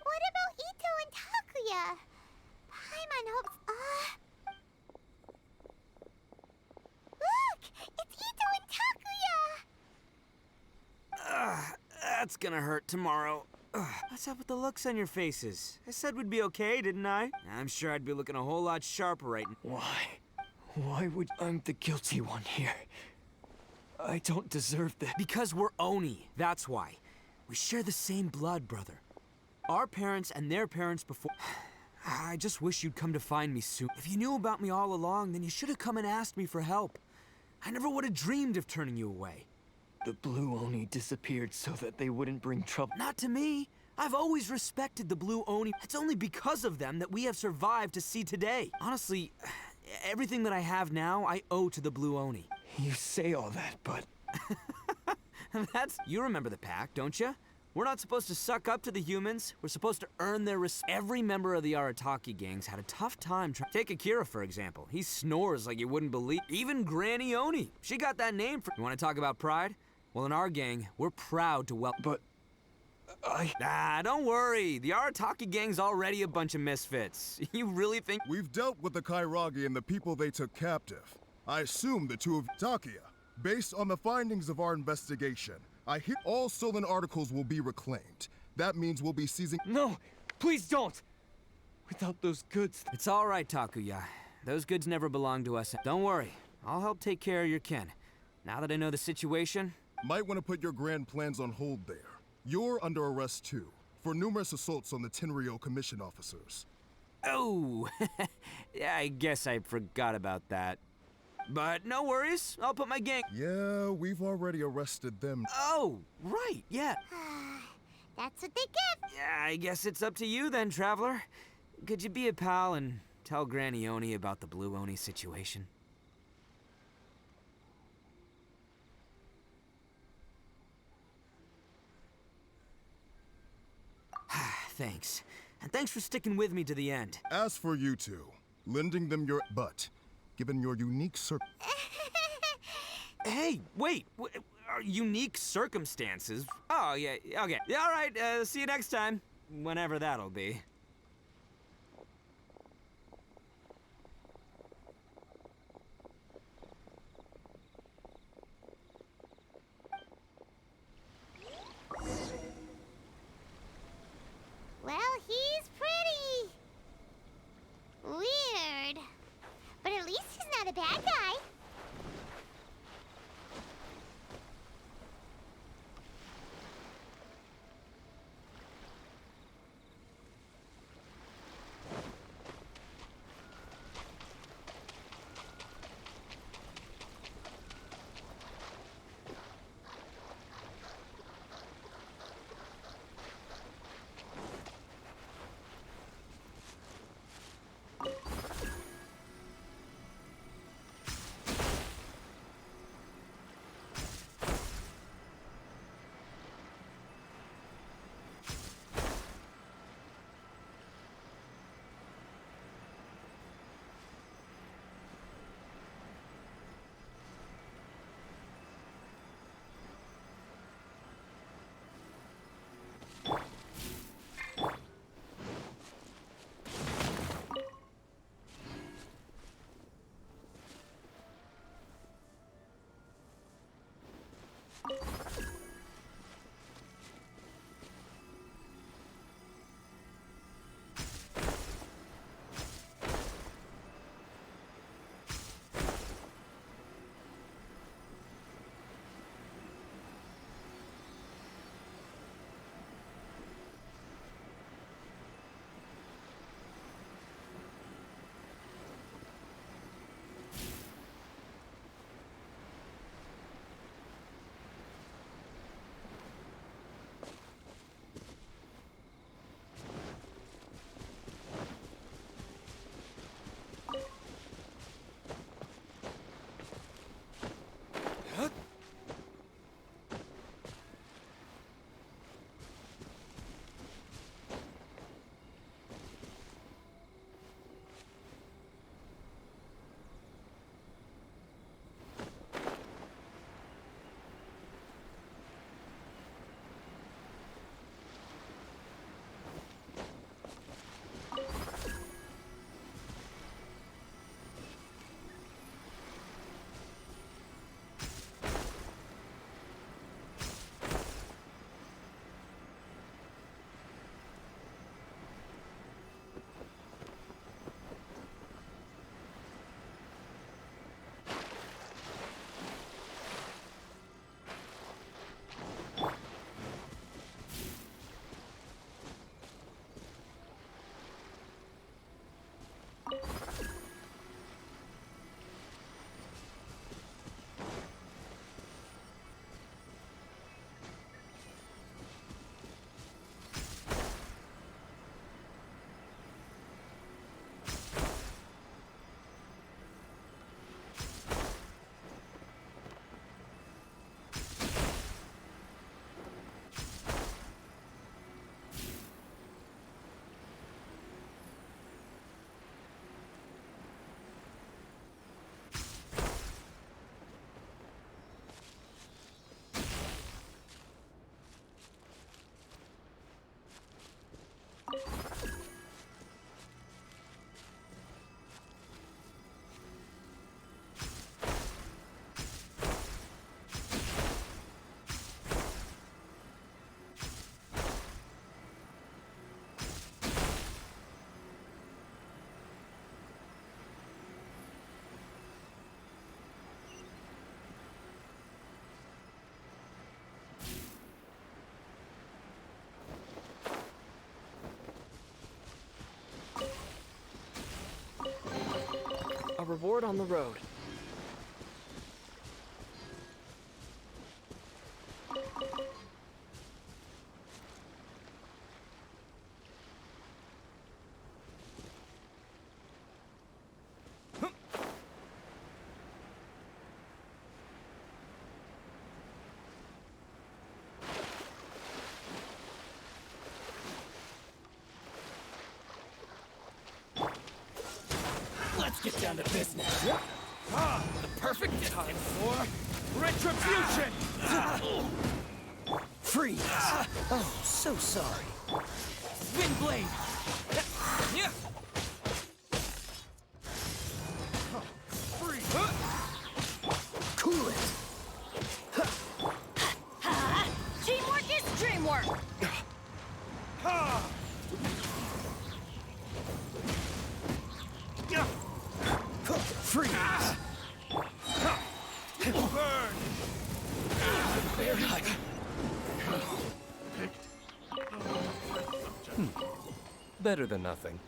What about Ito and Takuya? Paimon hopes. Look! It's Ito and Takuya!
That's gonna hurt tomorrow. What's up with the looks on your faces? I said we'd be okay, didn't I? I'm sure I'd be looking a whole lot sharper right now.
Why? Why would— I'm the guilty one here. I don't deserve this.
Because we're Oni, that's why. We share the same blood, brother. Our parents and their parents before— I just wish you'd come to find me soon. If you knew about me all along, then you should have come and asked me for help. I never would have dreamed of turning you away.
The Blue Oni disappeared so that they wouldn't bring trouble.
Not to me. I've always respected the Blue Oni. It's only because of them that we have survived to see today. Honestly, everything that I have now, I owe to the Blue Oni.
You say all that, but—
You remember the pact, don't you? We're not supposed to suck up to the humans. We're supposed to earn their respect. Every member of the Arataki gangs had a tough time Take Akira, for example. He snores like you wouldn't believe. Even Granny Oni. She got that name for— You want to talk about pride? Well, in our gang, we're proud to welcome—
But—
don't worry. The Arataki gang's already a bunch of misfits. You really think—
We've dealt with the Kairagi and the people they took captive. I assume the two of Takuya. Based on the findings of our investigation, I hear all stolen articles will be reclaimed. That means we'll be seizing—
No! Please don't! Without those goods—
It's all right, Takuya. Those goods never belonged to us. Don't worry. I'll help take care of your kin. Now that I know the situation—
Might want to put your grand plans on hold there. You're under arrest too, for numerous assaults on the Tenryo Commission officers.
Oh! Yeah, I guess I forgot about that. But no worries, I'll put my gang—
Yeah, we've already arrested them.
Oh, right, yeah.
That's what they get.
Yeah, I guess it's up to you then, Traveler. Could you be a pal and tell Granny Oni about the Blue Oni situation? Thanks. And thanks for sticking with me to the end.
As for you two, lending them your butt, given your unique
Hey, wait. Unique circumstances? Oh, yeah, okay. Yeah, all right, see you next time. Whenever that'll be.
Well, he's pretty. Weird. But at least he's not a bad guy.
A reward on the road. down to business. The perfect time for retribution! Freeze! Oh, so sorry. Wind blade! Cool it!
Teamwork is dreamwork!
Freeze! Burn!
Better than nothing.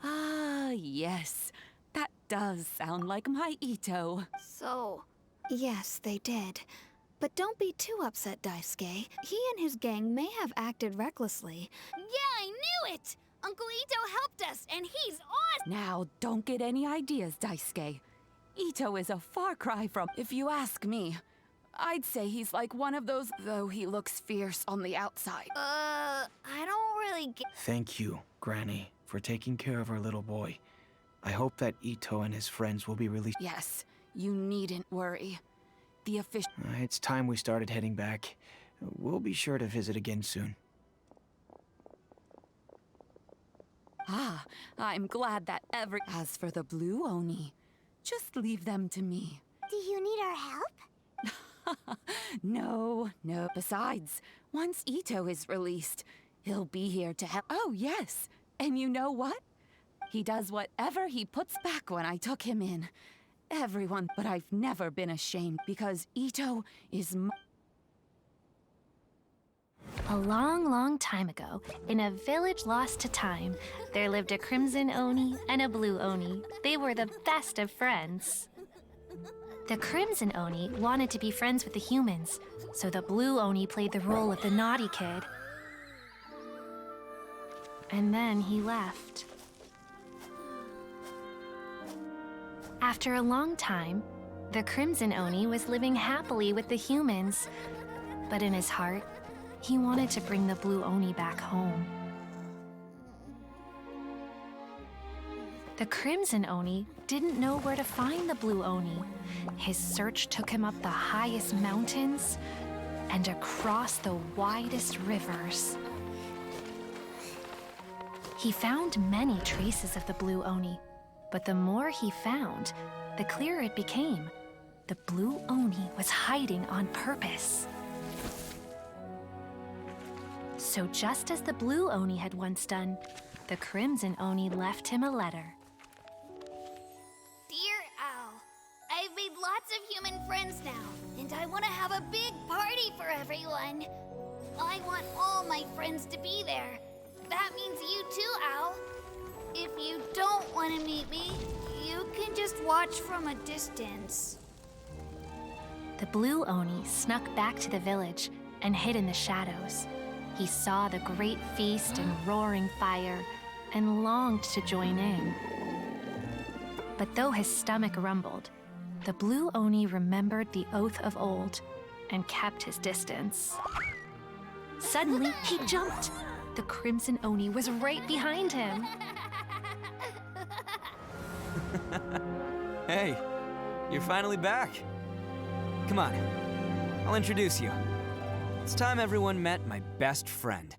Ah, yes. That does sound like my Ito.
So, yes, they did. But don't be too upset, Daisuke. He and his gang may have acted recklessly.
Yeah, I knew it! Uncle Ito helped us, and he's awesome!
Now, don't get any ideas, Daisuke. Ito is a far cry from, if you ask me. I'd say he's like one of those, though he looks fierce on the outside.
I don't really get...
Thank you, Granny, for taking care of our little boy. I hope that Ito and his friends will be released.
Yes, you needn't worry. The official...
It's time we started heading back. We'll be sure to visit again soon.
Ah, I'm glad that As for the blue Oni, just leave them to me.
Do you need our help?
No. Besides, once Ito is released, he'll be here to help. Oh, yes. And you know what? He does whatever he puts back when I took him in. Everyone, but I've never been ashamed because Ito is
A long, long time ago, in a village lost to time, there lived a crimson Oni and a blue Oni. They were the best of friends. The crimson Oni wanted to be friends with the humans, so the blue Oni played the role of the naughty kid. And then he left. After a long time, the crimson Oni was living happily with the humans, but in his heart, he wanted to bring the blue Oni back home. The crimson Oni didn't know where to find the blue Oni. His search took him up the highest mountains and across the widest rivers. He found many traces of the blue Oni, but the more he found, the clearer it became. The blue Oni was hiding on purpose. So just as the blue Oni had once done, the crimson Oni left him a letter.
Dear Al, I've made lots of human friends now, and I want to have a big party for everyone. I want all my friends to be there. That means you too, Al. If you don't want to meet me, you can just watch from a distance.
The blue Oni snuck back to the village and hid in the shadows. He saw the great feast and roaring fire and longed to join in. But though his stomach rumbled, the blue Oni remembered the oath of old and kept his distance. Suddenly, he jumped. The crimson Oni was right behind him.
Hey, you're finally back. Come on, I'll introduce you. It's time everyone met my best friend.